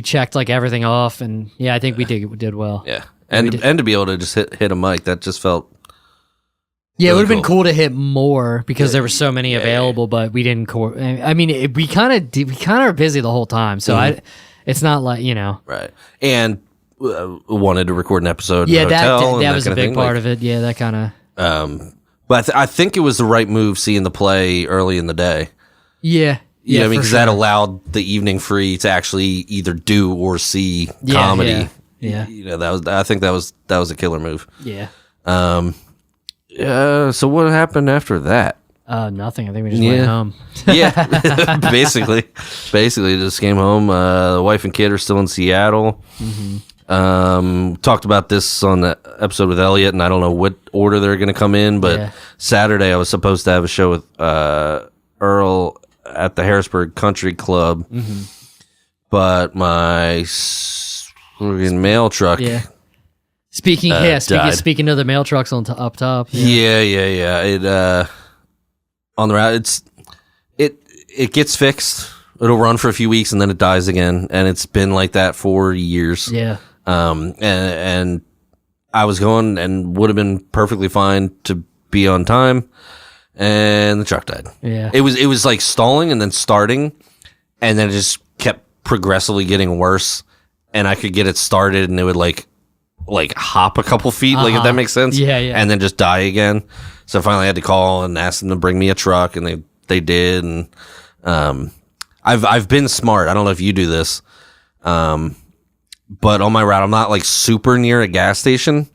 checked like everything off, and I think we did well. Yeah, and to be able to just hit a mic, that just felt. Yeah, really it would have been cool to hit more because there were so many available, but we didn't. I mean, we kind of are busy the whole time, so it's not like right. And wanted to record an episode. Yeah, in a hotel that was a big part of it. Yeah, that kind of. But I think it was the right move seeing the play early in the day. Yeah. You know what I mean? Because that allowed the evening free to actually either do or see comedy. Yeah. I think that was a killer move. Yeah. So what happened after that? Nothing. I think we just went home. Yeah. Basically just came home. The wife and kid are still in Seattle. Mm-hmm. Talked about this on the episode with Elliot, and I don't know what order they're going to come in, but Saturday I was supposed to have a show with Earl at the Harrisburg Country Club, but my mail truck died. Speaking of the mail trucks up top. Yeah. It on the route, it gets fixed. It'll run for a few weeks and then it dies again, and it's been like that for years. Yeah. And I was going and would have been perfectly fine to be on time, and the truck died. Yeah. It was like stalling and then starting, and then it just kept progressively getting worse, and I could get it started and it would like hop a couple feet, like if that makes sense. Yeah. And then just die again. So finally I had to call and ask them to bring me a truck, and they did. And I've been smart. I don't know if you do this. But on my route, I'm not like super near a gas station.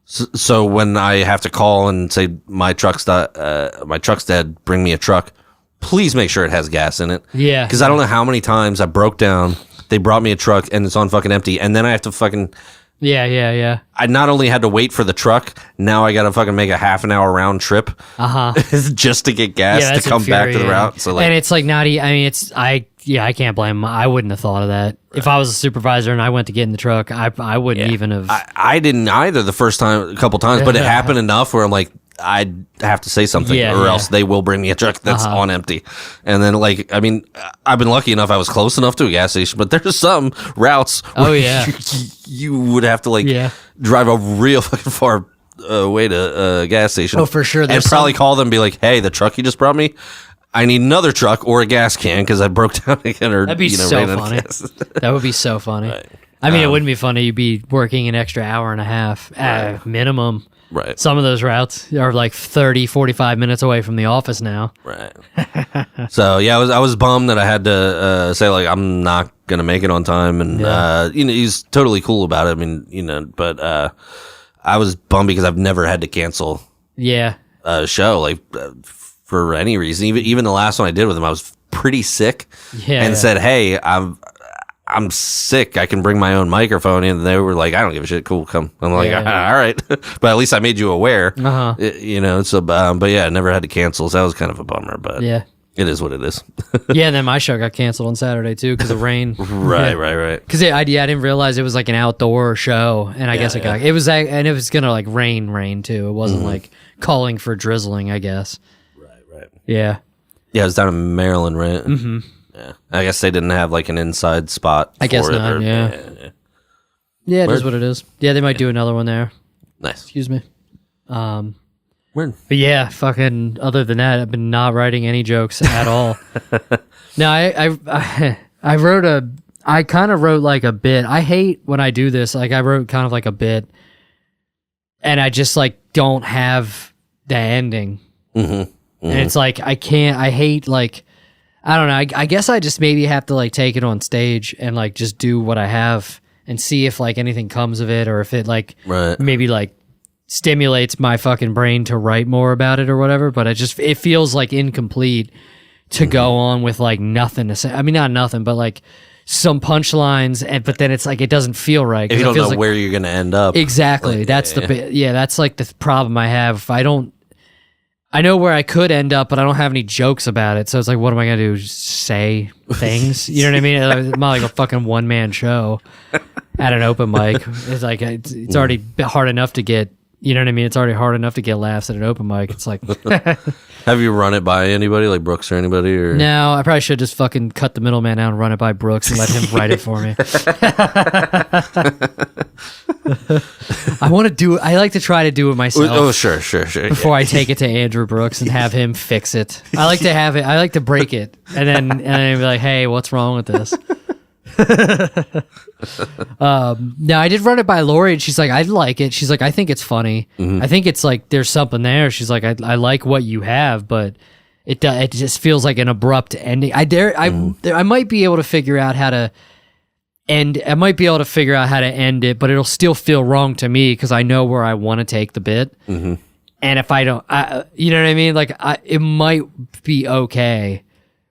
So when I have to call and say my truck's dead, bring me a truck, please make sure it has gas in it. Yeah. Because I don't know how many times I broke down, they brought me a truck and it's on fucking empty, and then I have to fucking... Yeah. I not only had to wait for the truck, now I got to fucking make a half an hour round trip just to get gas to come back to the route. So and it's like not. I mean, I can't blame them. I wouldn't have thought of that. Right. If I was a supervisor and I went to get in the truck, I wouldn't even have. I didn't either the first time, a couple times, but it happened enough where I'm like, I'd have to say something or else they will bring me a truck that's on empty. And then, like, I mean, I've been lucky enough I was close enough to a gas station, but there's some routes where you would have to, drive a real fucking far way to a gas station. Oh, for sure. And probably call them and be like, hey, the truck you just brought me, I need another truck or a gas can because I broke down again. Or, that'd be so funny. That would be so funny. Right. I mean, it wouldn't be funny. You'd be working an extra hour and a half at minimum. Right. Some of those routes are like 30, 45 minutes away from the office now. Right. So, yeah, I was bummed that I had to say, like, I'm not going to make it on time. And, he's totally cool about it. I mean, but I was bummed because I've never had to cancel a show, like, for any reason. Even the last one I did with him, I was pretty sick and said, hey, I'm sick. I can bring my own microphone in. And they were like, I don't give a shit. Cool, come. I'm like, all right. But at least I made you aware. So, but yeah, I never had to cancel. So that was kind of a bummer. But it is what it is. And then my show got canceled on Saturday too because of rain. Right. Because I didn't realize it was like an outdoor show, and I guess it was gonna like rain too. It wasn't like calling for drizzling, I guess. Right. Yeah. Yeah, it was down in Maryland, right? Mm-hmm. Yeah, I guess they didn't have like an inside spot. I guess not. Yeah, it is what it is. Yeah, they might do another one there. Nice. Excuse me. Word. But yeah, fucking. Other than that, I've been not writing any jokes at all. No, I wrote I kind of wrote like a bit. I hate when I do this. Like I wrote kind of like a bit, and I just like don't have the ending. And it's like I hate like. I don't know. I guess I just maybe have to like take it on stage and like just do what I have and see if like anything comes of it, or if it like maybe like stimulates my fucking brain to write more about it or whatever. But it feels like incomplete to go on with like nothing to say. I mean, not nothing, but like some punchlines, but then it's like it doesn't feel right. If you don't know like, where you're gonna end up, exactly. Like, that's that's like the problem I have. If I know where I could end up, but I don't have any jokes about it. So it's like, what am I going to do? Just say things? You know what I mean? I'm not like a fucking one-man show at an open mic. It's like, it's already hard enough to get, you know what I mean? It's already hard enough to get laughs at an open mic. It's like... Have you run it by anybody, like Brooks or anybody? Or? No, I probably should just fucking cut the middleman out and run it by Brooks and let him write it for me. I like to try to do it myself. Oh, sure. Before I take it to Andrew Brooks and have him fix it. I like to break it and then be like, hey, what's wrong with this? No, I did run it by Lori, and she's like, I like it. She's like, I think it's funny. I think it's like there's something there. She's like, I like what you have, but it just feels like an abrupt ending. I might be able to figure out how to end. I might be able to figure out how to end it, but it'll still feel wrong to me because I know where I want to take the bit. And if I don't, you know what I mean? Like, it might be okay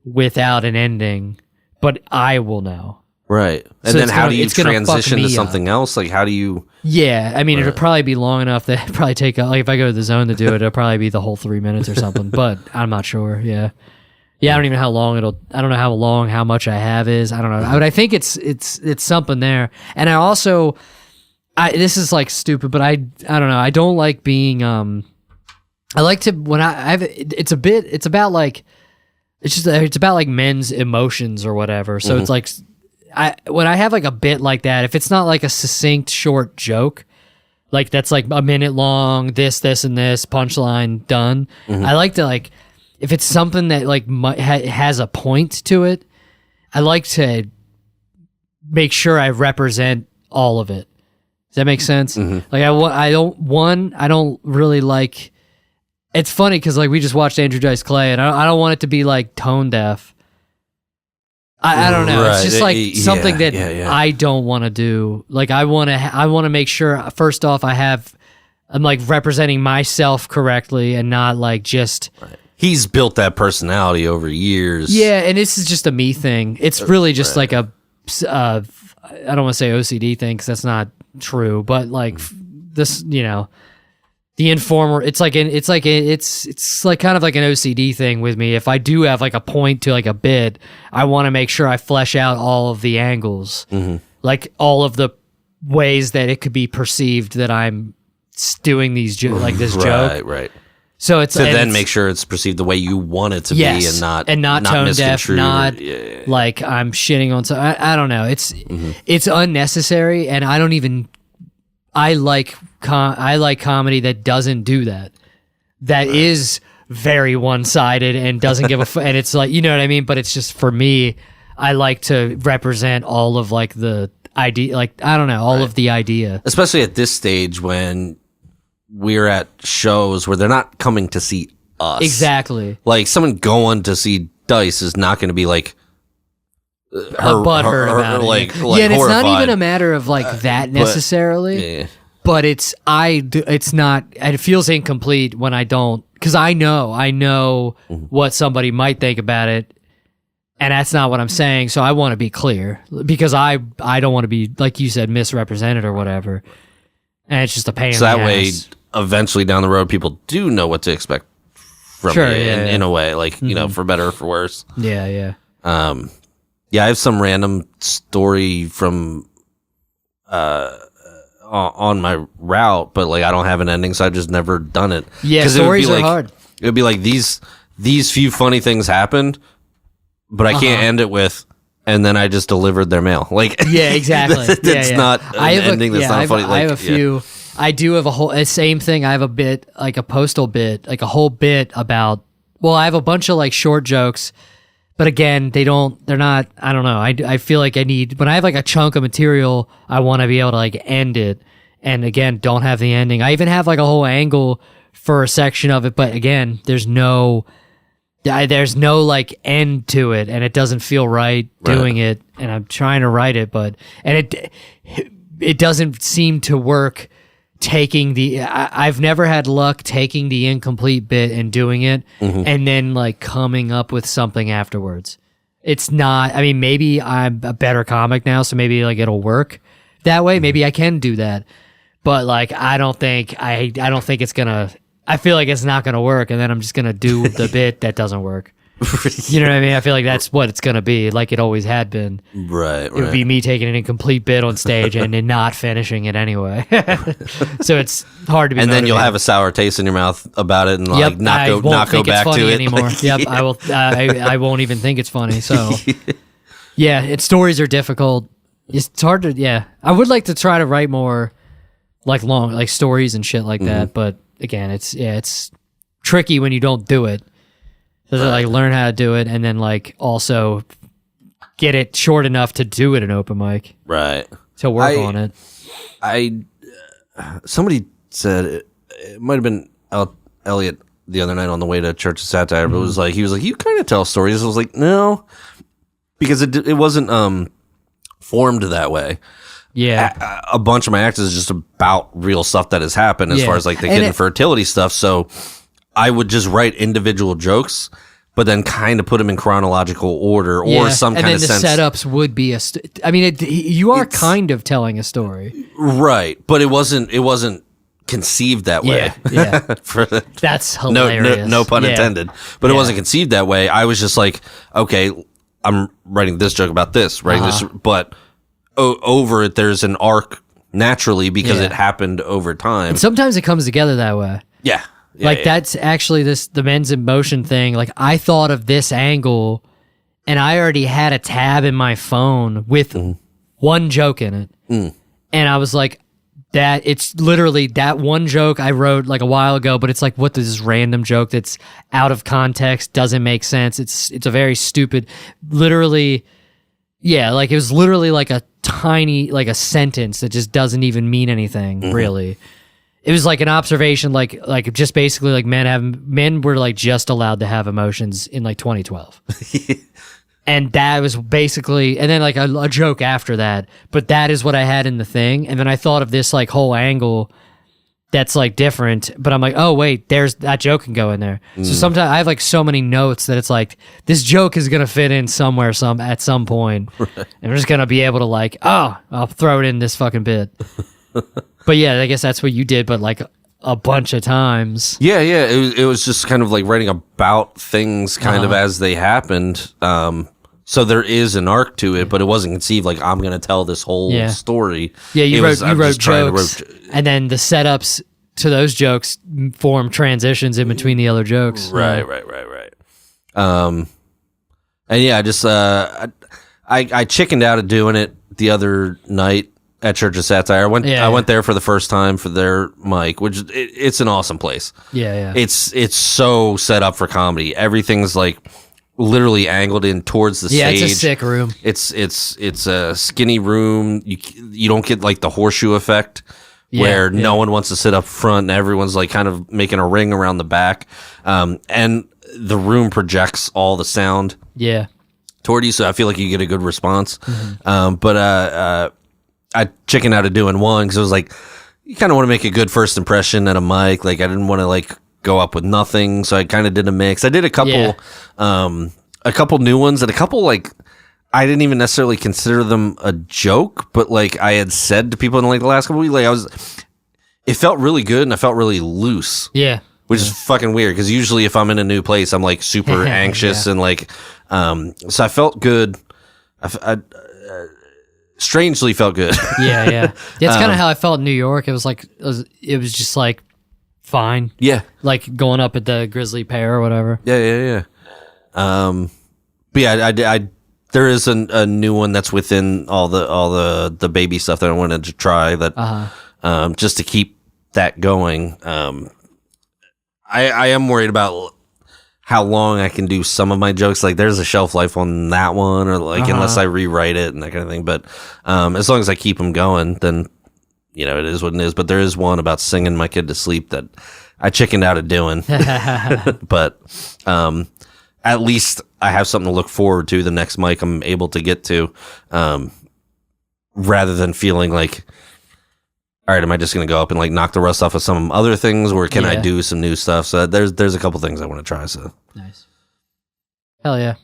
without an ending, but I will know. Right. And So then how do you transition to something up. else? Like, how do you... Yeah, I mean, it'll probably be long enough that probably take... Like, if I go to the zone to do it, it'll probably be the whole 3 minutes or something, but I'm not sure, yeah. Yeah, I don't even know how long I don't know how much I have is. I don't know. But I think it's something there. And I also... this is like stupid, but I don't know. I don't like being I like to when I've it's about like it's about like men's emotions or whatever. So it's like when I have like a bit like that, if it's not like a succinct short joke, like that's like a minute long, this and this punchline done. I like to like if it's something that like has a point to it, I like to make sure I represent all of it. Does that make sense? Like I don't really like. It's funny because like we just watched Andrew Dice Clay, and I don't want it to be like tone deaf. I don't know. It's just like something that I don't want to do. Like I want to make sure first off I'm like representing myself correctly and not like just. Right. He's built that personality over years. Yeah, and this is just a me thing. It's really just like a I don't want to say OCD thing because that's not true, but like this, you know, the informer. It's like kind of like an OCD thing with me. If I do have like a point to like a bit, I want to make sure I flesh out all of the angles, like all of the ways that it could be perceived that I'm doing these like this joke. Right. So it's then make sure it's perceived the way you want it to be, and not tone deaf, not like I'm shitting on. I don't know. It's unnecessary, and I don't even. I like comedy that doesn't do that. That is very one sided and doesn't give a. And it's like, you know what I mean. But it's just for me. I like to represent all of like the idea. Like I don't know, all of the idea. Especially at this stage when we're at shows where they're not coming to see us. Exactly. Like someone going to see Dice is not going to be like butthurt about like, it. Like and it's horrified. not even a matter of like that necessarily. But it's not. It feels incomplete when I don't, because I know what somebody might think about it, and that's not what I'm saying. So I want to be clear because I don't want to be, like you said, misrepresented or whatever. And it's just a pain in the ass. So that way, eventually down the road, people do know what to expect from you in a way, like, you know, for better or for worse. Yeah. I have some random story from on my route, but like I don't have an ending, so I've just never done it. Yeah, stories are hard. It would be like these few funny things happened, but I can't end it with, and then I just delivered their mail. Like, yeah, exactly. That's not an ending. That's not funny. I have a few. I do have a whole same thing. I have a bit, like a Postal bit, like a whole bit about. Well, I have a bunch of like short jokes, but again, they're not. I don't know. I feel like I need, when I have like a chunk of material, I want to be able to like end it, and again, don't have the ending. I even have like a whole angle for a section of it, but again, there's no like end to it, and it doesn't feel right doing it, and I'm trying to write it, but it doesn't seem to work taking I've never had luck taking the incomplete bit and doing it and then like coming up with something afterwards. It's not, I mean, maybe I'm a better comic now, so maybe like it'll work that way. Maybe I can do that, but like I don't think it's gonna, I feel like it's not gonna work, and then I'm just gonna do the bit that doesn't work. You know what I mean? I feel like that's what it's gonna be, like it always had been. Right. It would be me taking an incomplete bit on stage and then not finishing it anyway. So it's hard to be. And then you'll motivated. have a sour taste in your mouth about it, and like not go back to it anymore. Yep, I will. I won't even think it's funny. So yeah, stories are difficult. It's hard to. Yeah, I would like to try to write more like long like stories and shit like that, but again, it's tricky when you don't do it. So like learn how to do it, and then like also get it short enough to do it an open mic. Right. To work on it. Somebody said it might have been Elliot the other night on the way to Church of Satire, but he was like, you kind of tell stories. I was like, no, because it wasn't formed that way. Yeah. A bunch of my acts is just about real stuff that has happened as far as like the hidden fertility stuff. So I would just write individual jokes, but then kind of put them in chronological order or some kind of sense. And then the setups would be I mean, you are kind of telling a story. Right. But it wasn't conceived that way. Yeah. That's hilarious. No pun intended. But it wasn't conceived that way. I was just like, okay, I'm writing this joke about this, writing this, but over it, there's an arc naturally because Yeah. it happened over time. And sometimes it comes together that way. Yeah. Like that's actually the men's in motion thing. Like I thought of this angle and I already had a tab in my phone with one joke in it. And I was like, that it's literally that one joke I wrote like a while ago, but it's like, what this random joke that's out of context, doesn't make sense. It's a very stupid, literally, yeah, like it was literally like a tiny, like a sentence that just doesn't even mean anything, really. It was like an observation, like just basically like men were like just allowed to have emotions in like 2012. And that was basically, and then like a joke after that, but that is what I had in the thing. And then I thought of this like whole angle that's like different, but I'm like, oh wait, there's that joke can go in there. So sometimes I have like so many notes that it's like, this joke is going to fit in somewhere, at some point. Right. And I'm just going to be able to like, oh, I'll throw it in this fucking bit. But yeah, I guess that's what you did, but like a bunch of times. Yeah. It was just kind of like writing about things kind of as they happened. So there is an arc to it, but it wasn't conceived like I'm going to tell this whole story. Yeah, you wrote jokes, and then the setups to those jokes form transitions in between the other jokes. Right. And yeah, I just I chickened out of doing it the other night at Church of Satire. I went there for the first time for their mic, which it's an awesome place. Yeah. It's so set up for comedy. Everything's like literally angled in towards the stage. Yeah, it's a sick room. It's a skinny room. You don't get like the horseshoe effect where no one wants to sit up front and everyone's like kind of making a ring around the back. And the room projects all the sound toward you, so I feel like you get a good response. But I chickened out of doing one because it was like, you kind of want to make a good first impression at a mic. Like I didn't want to like go up with nothing, so I kind of did a mix. I did a couple new ones, and a couple like I didn't even necessarily consider them a joke, but like I had said to people in like the last couple weeks, like it felt really good and I felt really loose. Yeah, which is fucking weird because usually if I'm in a new place, I'm like super anxious and like, so I felt good. I strangely felt good. Yeah. It's kind of how I felt in New York. It was like it was just like fine. Yeah. Like going up at the Grizzly Pear or whatever. Yeah. But yeah, I there is a new one that's within all the baby stuff that I wanted to try that just to keep that going. I am worried about how long I can do some of my jokes. Like there's a shelf life on that one, or like unless I rewrite it and that kind of thing. But as long as I keep them going, then you know, it is what it is. But there is one about singing my kid to sleep that I chickened out of doing. But at least I have something to look forward to the next mic I'm able to get to, rather than feeling like, all right, am I just going to go up and like knock the rust off of some other things, or can I do some new stuff? So there's a couple things I want to try. So nice. Hell yeah.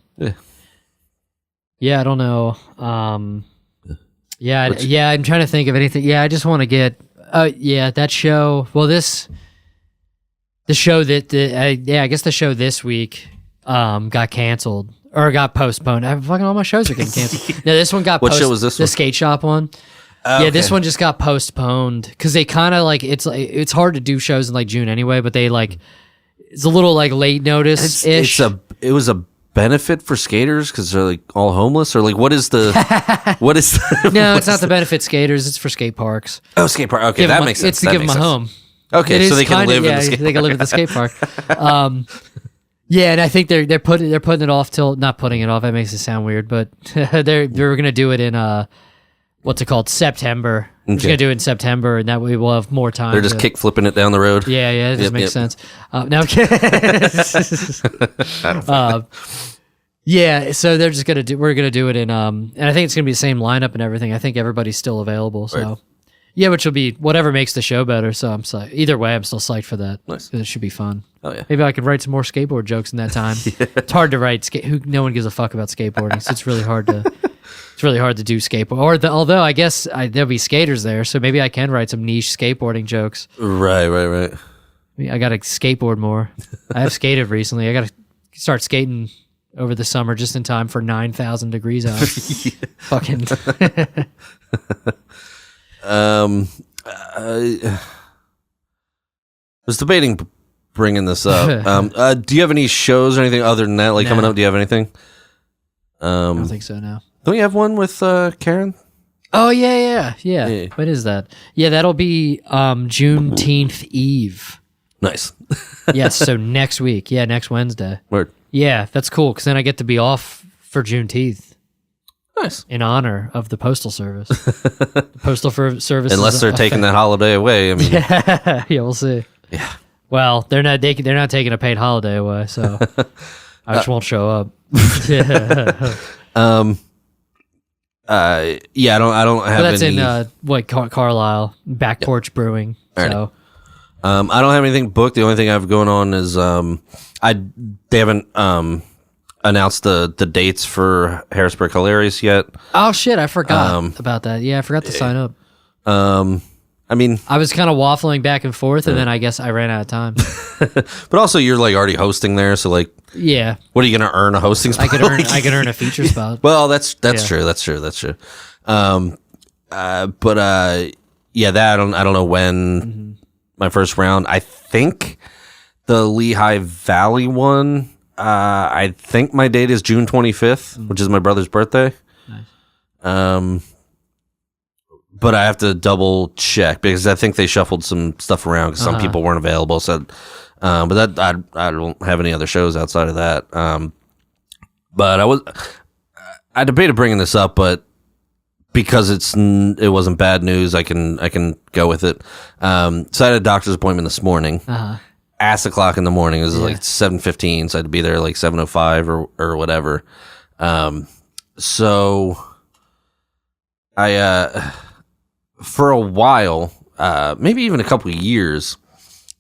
Yeah, I don't know. I'm trying to think of anything. Yeah, I just want to get. That show. Well, the show that I guess the show this week got canceled or got postponed. Fucking all my shows are getting canceled. No, this one got. What show was this? The skate shop one. Yeah, this one just got postponed because they kind of like it's hard to do shows in like June anyway, but they like it's a little like late notice ish. It was a benefit for skaters because they're like all homeless, or like what is the No, it's not the benefit skaters, it's for skate parks. Oh, skate park. Okay, that makes sense. It's to give them a home. Okay, so they can live in the skate park. They can live at the skate park. Yeah, and I think they're putting it off till not putting it off. That makes it sound weird, but they're gonna do it in what's it called? September. We're just gonna do it in September, and that way we'll have more time. They're just kick flipping it down the road. Yeah, it just makes sense. No, I'm kidding. Yeah, so they're just we're gonna do it in and I think it's gonna be the same lineup and everything. I think everybody's still available, so right. Yeah, which will be whatever makes the show better. So I'm psyched. Either way, I'm still psyched for that. Nice. It should be fun. Oh yeah. Maybe I could write some more skateboard jokes in that time. It's hard to write. No one gives a fuck about skateboarding, so it's really hard to. It's really hard to do skateboard. Although I guess there'll be skaters there, so maybe I can write some niche skateboarding jokes. Right. I got to skateboard more. I have skated recently. I got to start skating over the summer just in time for 9,000 degrees out. Fucking. I was debating bringing this up. Do you have any shows or anything other than that, like coming up? Do you have anything? I don't think so. No. Don't you have one with Karen? Oh yeah. What is that? Yeah, that'll be Juneteenth Eve. Nice. Yes, so next week. Yeah, next Wednesday. Word. Yeah, that's cool because then I get to be off for Juneteenth. Nice. In honor of the Postal Service. The Postal Service. Unless they're taking that holiday away. I mean, yeah, we'll see. Yeah. They're not taking a paid holiday away, so I just won't show up. Yeah, I don't have. But that's any... in Carlisle, Back Porch Brewing. So. I don't have anything booked. The only thing I have going on is they haven't announced the dates for Harrisburg Hilarious yet. Oh shit, I forgot about that. Yeah, I forgot to sign up. I mean, I was kind of waffling back and forth, and then I guess I ran out of time. but also you're like already hosting there, so like, yeah, what are you going to earn a hosting spot? I could earn a feature spot. Well, that's true. That's true. Yeah, that I don't know when my first round. I think the Lehigh Valley one. I think my date is June 25th, which is my brother's birthday. Nice. But I have to double check because I think they shuffled some stuff around because some people weren't available. So, but that I don't have any other shows outside of that. But I debated bringing this up, but because it wasn't bad news, I can go with it. So I had a doctor's appointment this morning. Ass o'clock in the morning. It was like 7:15, so I had to be there like 7:05 or whatever. So I for a while, maybe even a couple of years,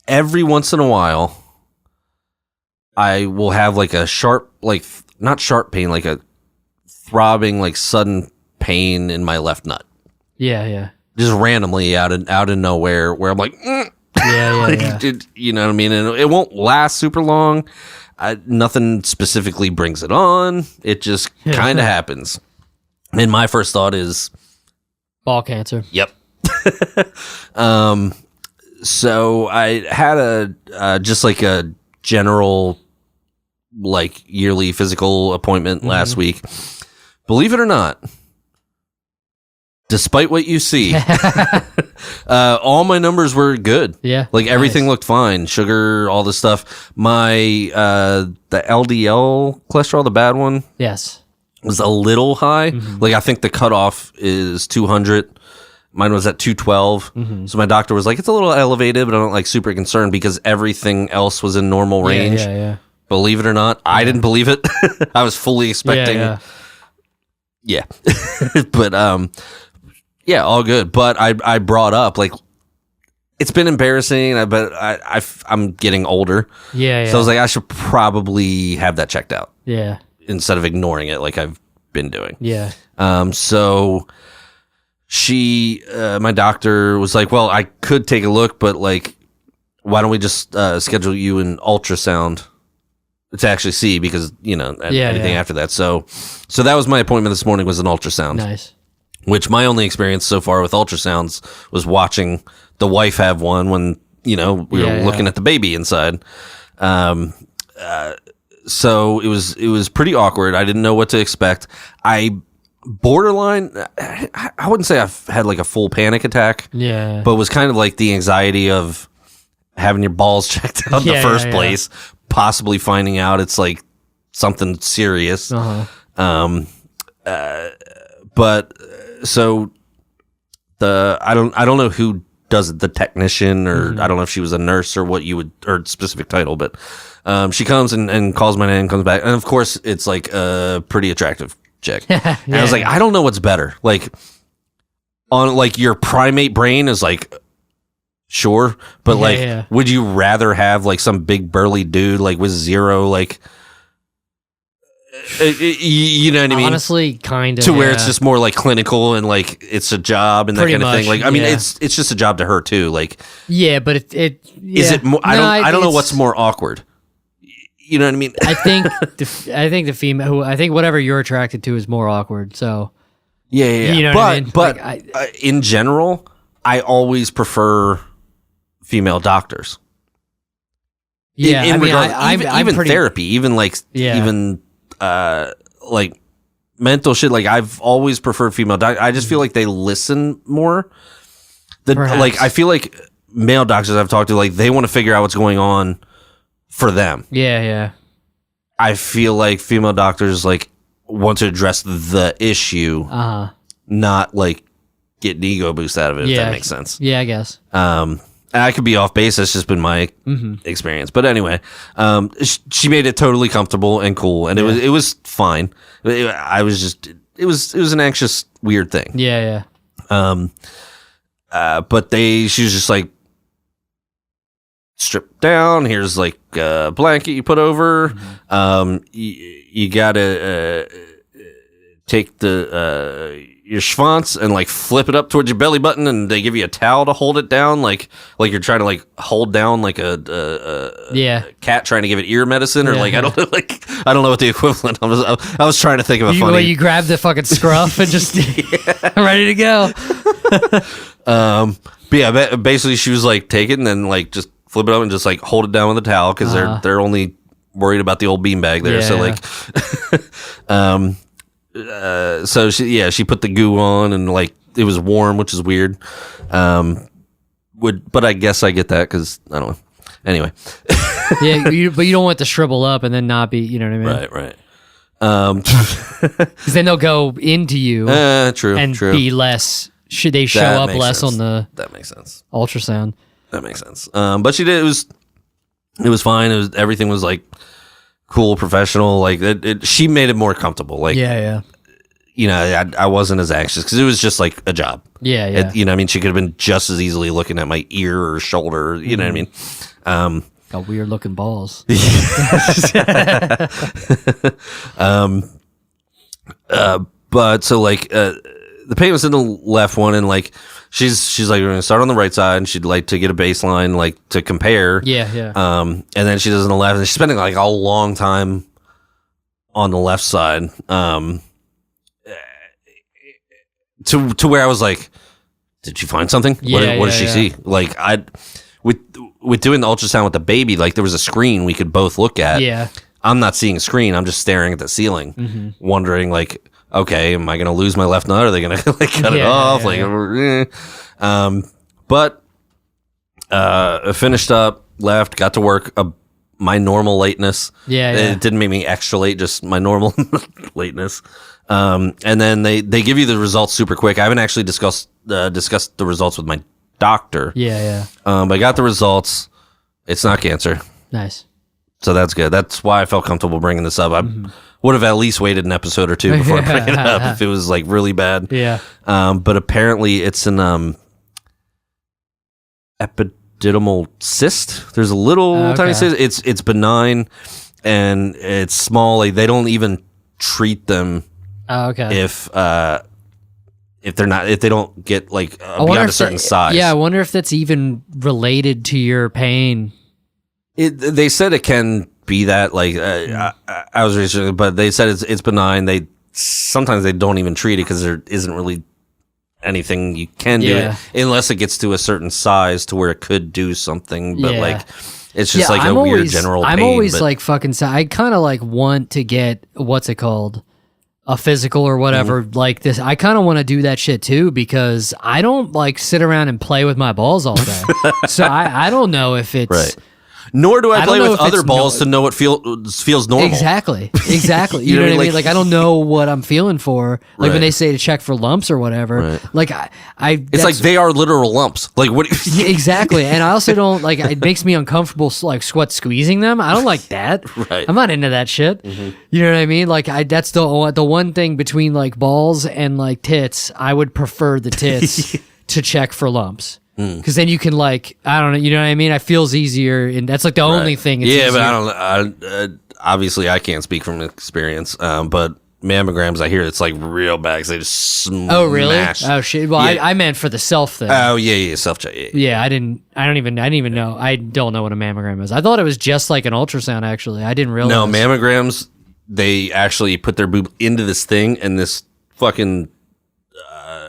every once in a while, I will have like a sharp, like not sharp pain, like a throbbing, like sudden pain in my left nut. Yeah. Just randomly out of nowhere, where I'm like, yeah. You know what I mean? And it won't last super long. Nothing specifically brings it on. It just kind of happens. And my first thought is ball cancer. Yep. So I had just like a general like yearly physical appointment last week. Believe it or not, despite what you see, all my numbers were good. Yeah. Like everything looked fine. Sugar, all this stuff. My, the LDL cholesterol, the bad one. Yes. Was a little high. Like I think the cutoff is 200. Mine was at 212. So my doctor was like, it's a little elevated, but I'm not like super concerned because everything else was in normal range. Yeah. Believe it or not, I didn't believe it. I was fully expecting. Yeah. But, yeah, all good. But I brought up like it's been embarrassing, but I'm getting older. Yeah. So I was like, I should probably have that checked out. Yeah. Instead of ignoring it like I've been doing. Yeah. So my doctor was like, well, I could take a look, but like, why don't we just schedule you an ultrasound to actually see because, you know, anything after that. So that was my appointment this morning was an ultrasound. Nice. Which my only experience so far with ultrasounds was watching the wife have one when, you know, we were looking at the baby inside. So it was pretty awkward. I didn't know what to expect. I wouldn't say I've had like a full panic attack. Yeah. But it was kind of like the anxiety of having your balls checked out in the first place, possibly finding out it's like something serious. But so I don't know who does it, the technician or I don't know if she was a nurse or what you would or specific title, but she comes and calls my name, comes back, and of course it's like a pretty attractive chick. And I was like, I don't know what's better. Like on like your primate brain is like sure, but would you rather have like some big burly dude like with zero like you know what I mean? Honestly, kind of. To where it's just more like clinical and like it's a job and that kind of thing. Like, I mean, it's just a job to her too. Like, yeah, but is it more? I don't know what's more awkward. You know what I mean? I think the female. I think whatever you're attracted to is more awkward. So yeah. You know what I mean? But like, in general, I always prefer female doctors. Yeah, even pretty, therapy, even like like mental shit. Like I've always preferred female doctors. I just feel like they listen more. Like I feel like male doctors I've talked to, like they want to figure out what's going on for them. Yeah. I feel like female doctors like want to address the issue, not like get an ego boost out of it. If that makes sense. Yeah, I guess. I could be off base. That's just been my experience. But anyway, she made it totally comfortable and cool, and it was fine. It was an anxious, weird thing. Yeah. But she was just like, strip down. Here's like a blanket you put over. You gotta take your schwanz and like flip it up towards your belly button, and they give you a towel to hold it down, like you're trying to like hold down like a cat trying to give it ear medicine, or like I don't know, I don't know what the equivalent. I was trying to think of a funny. You grab the fucking scruff and just ready to go. But yeah, basically she was like, take it and then like just flip it up and just like hold it down with a towel, because they're only worried about the old beanbag there. So like, so she put the goo on, and like it was warm, which is weird. But I guess I get that because I don't know. Anyway, but you don't want it to shrivel up and then not be, you know what I mean? Right. Because then they'll go into you, true, and be less. Should they show up less sense. on the? That makes sense. Ultrasound. That makes sense. But she did. It was fine. Everything was like cool, professional. Like she made it more comfortable. Like you know, I wasn't as anxious because it was just like a job. Yeah. You know what I mean? She could have been just as easily looking at my ear or shoulder. You know what I mean? Got weird looking balls. But so like the pain was in the left one, and like she's like, we're gonna start on the right side, and she'd like to get a baseline, like to compare. Yeah. And then she does on the left, and she's spending like a long time on the left side. To where I was like, did she find something? What did she see? Like with doing the ultrasound with the baby, like there was a screen we could both look at. Yeah. I'm not seeing a screen. I'm just staring at the ceiling, wondering like, okay, am I going to lose my left nut? Are they going to like cut it off? But finished up, left, got to work. My normal lateness. It didn't make me extra late, just my normal lateness. And then they give you the results super quick. I haven't actually discussed the results with my doctor. But I got the results. It's not cancer. Nice. So that's good. That's why I felt comfortable bringing this up. I would have at least waited an episode or two before I bring it up if it was like really bad. But apparently it's an epididymal cyst. There's a little tiny cyst. It's benign and it's small. Like they don't even treat them if they don't get like beyond a certain size. Yeah, I wonder if that's even related to your pain. They said it can be that. Like I was researching, but they said it's benign. Sometimes they don't even treat it because there isn't really anything you can do it unless it gets to a certain size to where it could do something. But like it's just like weird general pain. I'm always like fucking. I kind of like want to get what's it called, a physical or whatever like this. I kind of want to do that shit too because I don't like sit around and play with my balls all day. So I don't know if it's right. Nor do I play with other balls to know what feels normal. Exactly. You know what I mean? Like I don't know what I'm feeling for. Like when they say to check for lumps or whatever. Like it's like they are literal lumps. Like what? Exactly. And I also don't like. It makes me uncomfortable. Like squeezing them. I don't like that. Right. I'm not into that shit. You know what I mean? Like that's the one thing between like balls and like tits. I would prefer the tits to check for lumps. Because then you can like, I don't know, you know what I mean? It feels easier, and that's like the only thing. It's easier. But I don't. Obviously, I can't speak from experience. But mammograms, I hear it's like real bad because they just smash. Oh really? Oh shit. Well, I meant for the self thing. Oh yeah, self check. Yeah, I didn't even know. I don't know what a mammogram is. I thought it was just like an ultrasound. Actually, I didn't realize. No, mammograms. They actually put their boob into this thing, and this fucking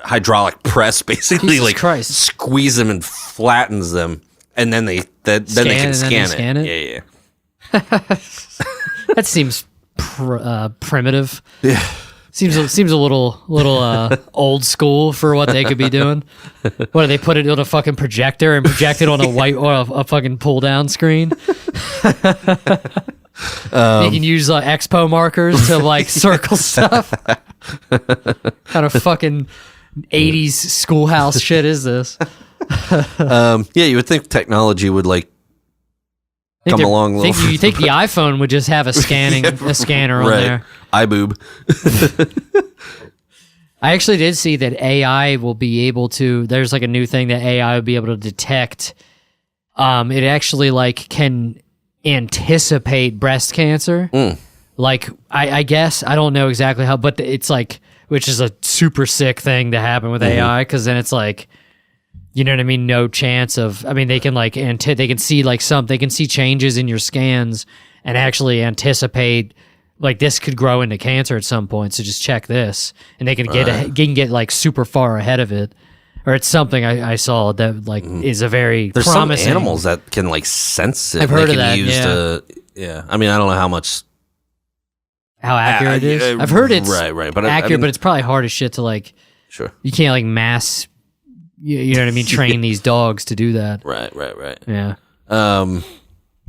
hydraulic press, basically, Jesus like Christ. squeeze them and flattens them, and then they can scan it. Yeah. That seems primitive. Yeah. Seems a little old school for what they could be doing. What do they put it on a fucking projector and project it on a white or a fucking pull down screen? They can use expo markers to like circle stuff. Kind of fucking 80s schoolhouse shit is this? You would think technology would like come along a little. You think the iPhone would just have a scanner on there? iBoob. I actually did see that AI will be able to. There's like a new thing that AI will be able to detect. It actually like can anticipate breast cancer. Like I guess I don't know exactly how, but it's like, which is a super sick thing to happen with AI, because then it's like, you know what I mean? No chance of. I mean, they can like they can see like they can see changes in your scans and actually anticipate like this could grow into cancer at some point. So just check this, and they can get like super far ahead of it. Or it's something I saw that like is a very There's promising. some animals that can like sense it. I've heard of that. I mean, I don't know how much. How accurate it is. I've heard it's right, but accurate, but it's probably hard as shit to like. Sure. You can't like mass. You know what I mean? Train these dogs to do that. Right. Yeah.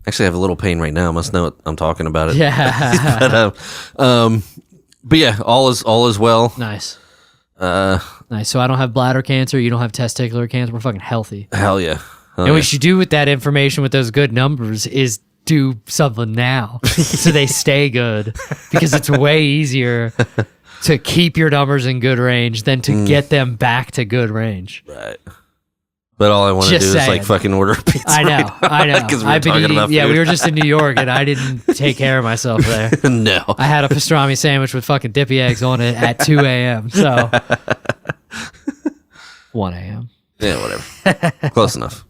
Actually, I have a little pain right now. I must know what I'm talking about it. Yeah. But yeah, all is well. Nice. Nice. So I don't have bladder cancer. You don't have testicular cancer. We're fucking healthy. Hell yeah. And what we should do with that information, with those good numbers, is do something now so they stay good, because it's way easier to keep your numbers in good range than to get them back to good range. Right. But all I want to do is like fucking order a pizza. I know. Because we're talking about food. Yeah, we were just in New York and I didn't take care of myself there. No. I had a pastrami sandwich with fucking dippy eggs on it at 2 a.m. So 1 a.m. Yeah, whatever. Close enough.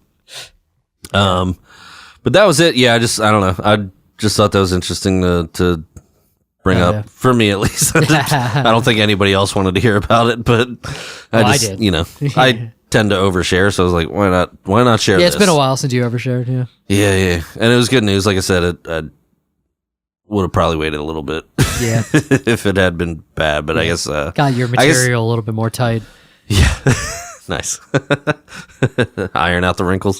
But that was it. Yeah, I don't know. I just thought that was interesting to bring up, for me at least. I don't think anybody else wanted to hear about it, but I did. You know, I tend to overshare, so I was like, why not share this? Yeah, it's been a while since you overshared, yeah. Yeah. And it was good news. Like I said, I would have probably waited a little bit. Yeah. If it had been bad, but I guess got your material a little bit more tight. Yeah. Nice. Iron out the wrinkles.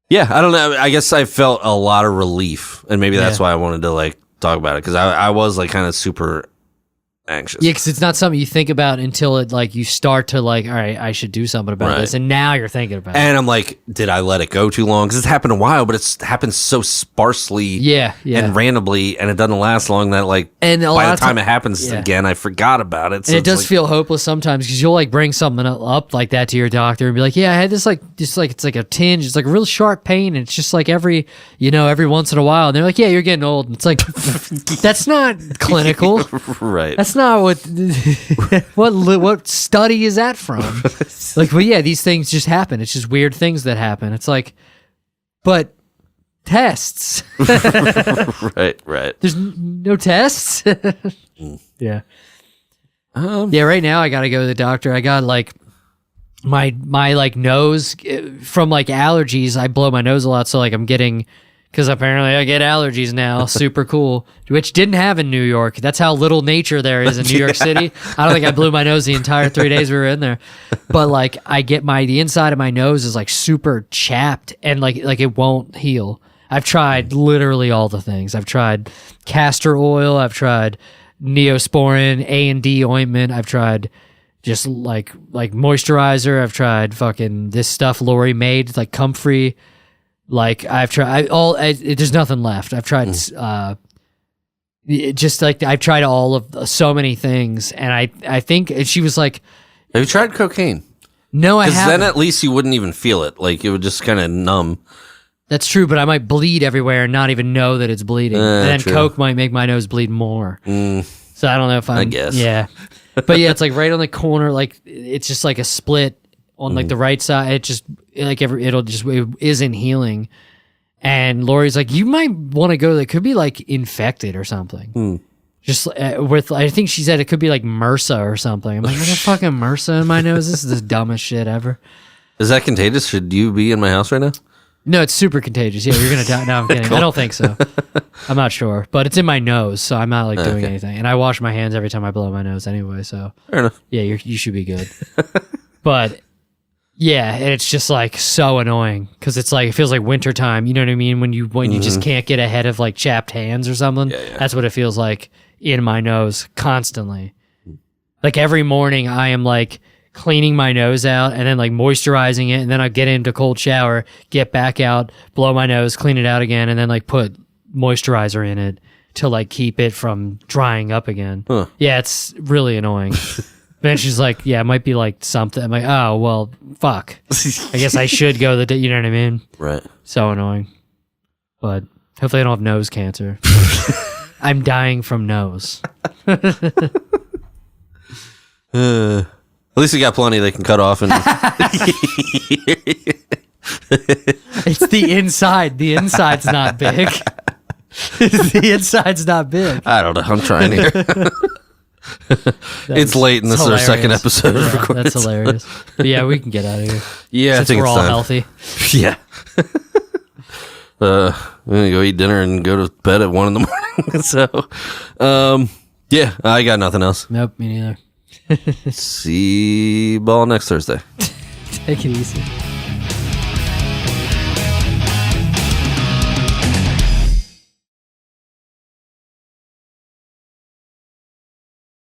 Yeah, I don't know. I guess I felt a lot of relief, and maybe that's why I wanted to like talk about it, because I was like kind of super anxious. Yeah, because it's not something you think about until it like you start to like, all right, I should do something about this, and now you're thinking about it. And I'm like, did I let it go too long? Because it's happened a while, but it's happened so sparsely, and randomly, and it doesn't last long that like, and by the time it happens again, I forgot about it. So and it does feel hopeless sometimes, because you'll like bring something up like that to your doctor and be like, yeah, I had this like just like it's like a tinge, it's like a real sharp pain, and it's just like every once in a while, and they're like, yeah, you're getting old. And it's like that's not clinical, right? That's not what study is that from? Like, well, yeah, these things just happen. It's just weird things that happen. It's like, but tests. Right. There's no tests. Yeah. Yeah. Right now, I gotta go to the doctor. I got like my like nose from like allergies. I blow my nose a lot, so like I'm getting. Because apparently I get allergies now. Super cool. Which didn't have in New York. That's how little nature there is in New York City. I don't think I blew my nose the entire 3 days we were in there. But like I get the inside of my nose is like super chapped, and like it won't heal. I've tried literally all the things. I've tried castor oil. I've tried Neosporin, A&D ointment. I've tried just like moisturizer. I've tried fucking this stuff Lori made, like comfrey. Like I've tried there's nothing left. I've tried just like I've tried all of so many things, and I think she was like, have you tried cocaine? No, I haven't. Because then at least you wouldn't even feel it. Like it would just kind of numb. That's true, but I might bleed everywhere and not even know that it's bleeding. And then coke might make my nose bleed more. So I don't know if I guess. Yeah. But yeah, it's like right on the corner, like it's just like a split on like the right side. It just like it isn't healing. And Lori's like, you might want to go. That could be like infected or something. Just with, I think she said it could be like MRSA or something. I'm like, I got fucking MRSA in my nose. This is the dumbest shit ever. Is that contagious? Should you be in my house right now? No, it's super contagious. Yeah, you're gonna die. No, I'm kidding. Cool. I don't think so. I'm not sure, but it's in my nose, so I'm not like doing anything. And I wash my hands every time I blow my nose anyway. So Fair enough. yeah, you should be good. But yeah, and it's just like so annoying because it's like it feels like wintertime. You know what I mean? When you just can't get ahead of like chapped hands or something. Yeah. That's what it feels like in my nose constantly. Like every morning, I am like cleaning my nose out and then like moisturizing it, and then I get into cold shower, get back out, blow my nose, clean it out again, and then like put moisturizer in it to like keep it from drying up again. Huh. Yeah, it's really annoying. Then she's like, yeah, it might be like something. I'm like, oh, well, fuck. I guess I should go the day, you know what I mean? Right. So annoying. But hopefully I don't have nose cancer. I'm dying from nose. At least we got plenty they can cut off. And It's the inside. The inside's not big. The inside's not big. I don't know. I'm trying here. It's late, and this is our second episode. Yeah, of recording. that's hilarious. But yeah, we can get out of here. Yeah, Since I think we're it's all time. healthy. Yeah. I'm gonna go eat dinner and go to bed at 1 a.m. So, yeah, I got nothing else. Nope, me neither. See ball next Thursday. Take it easy.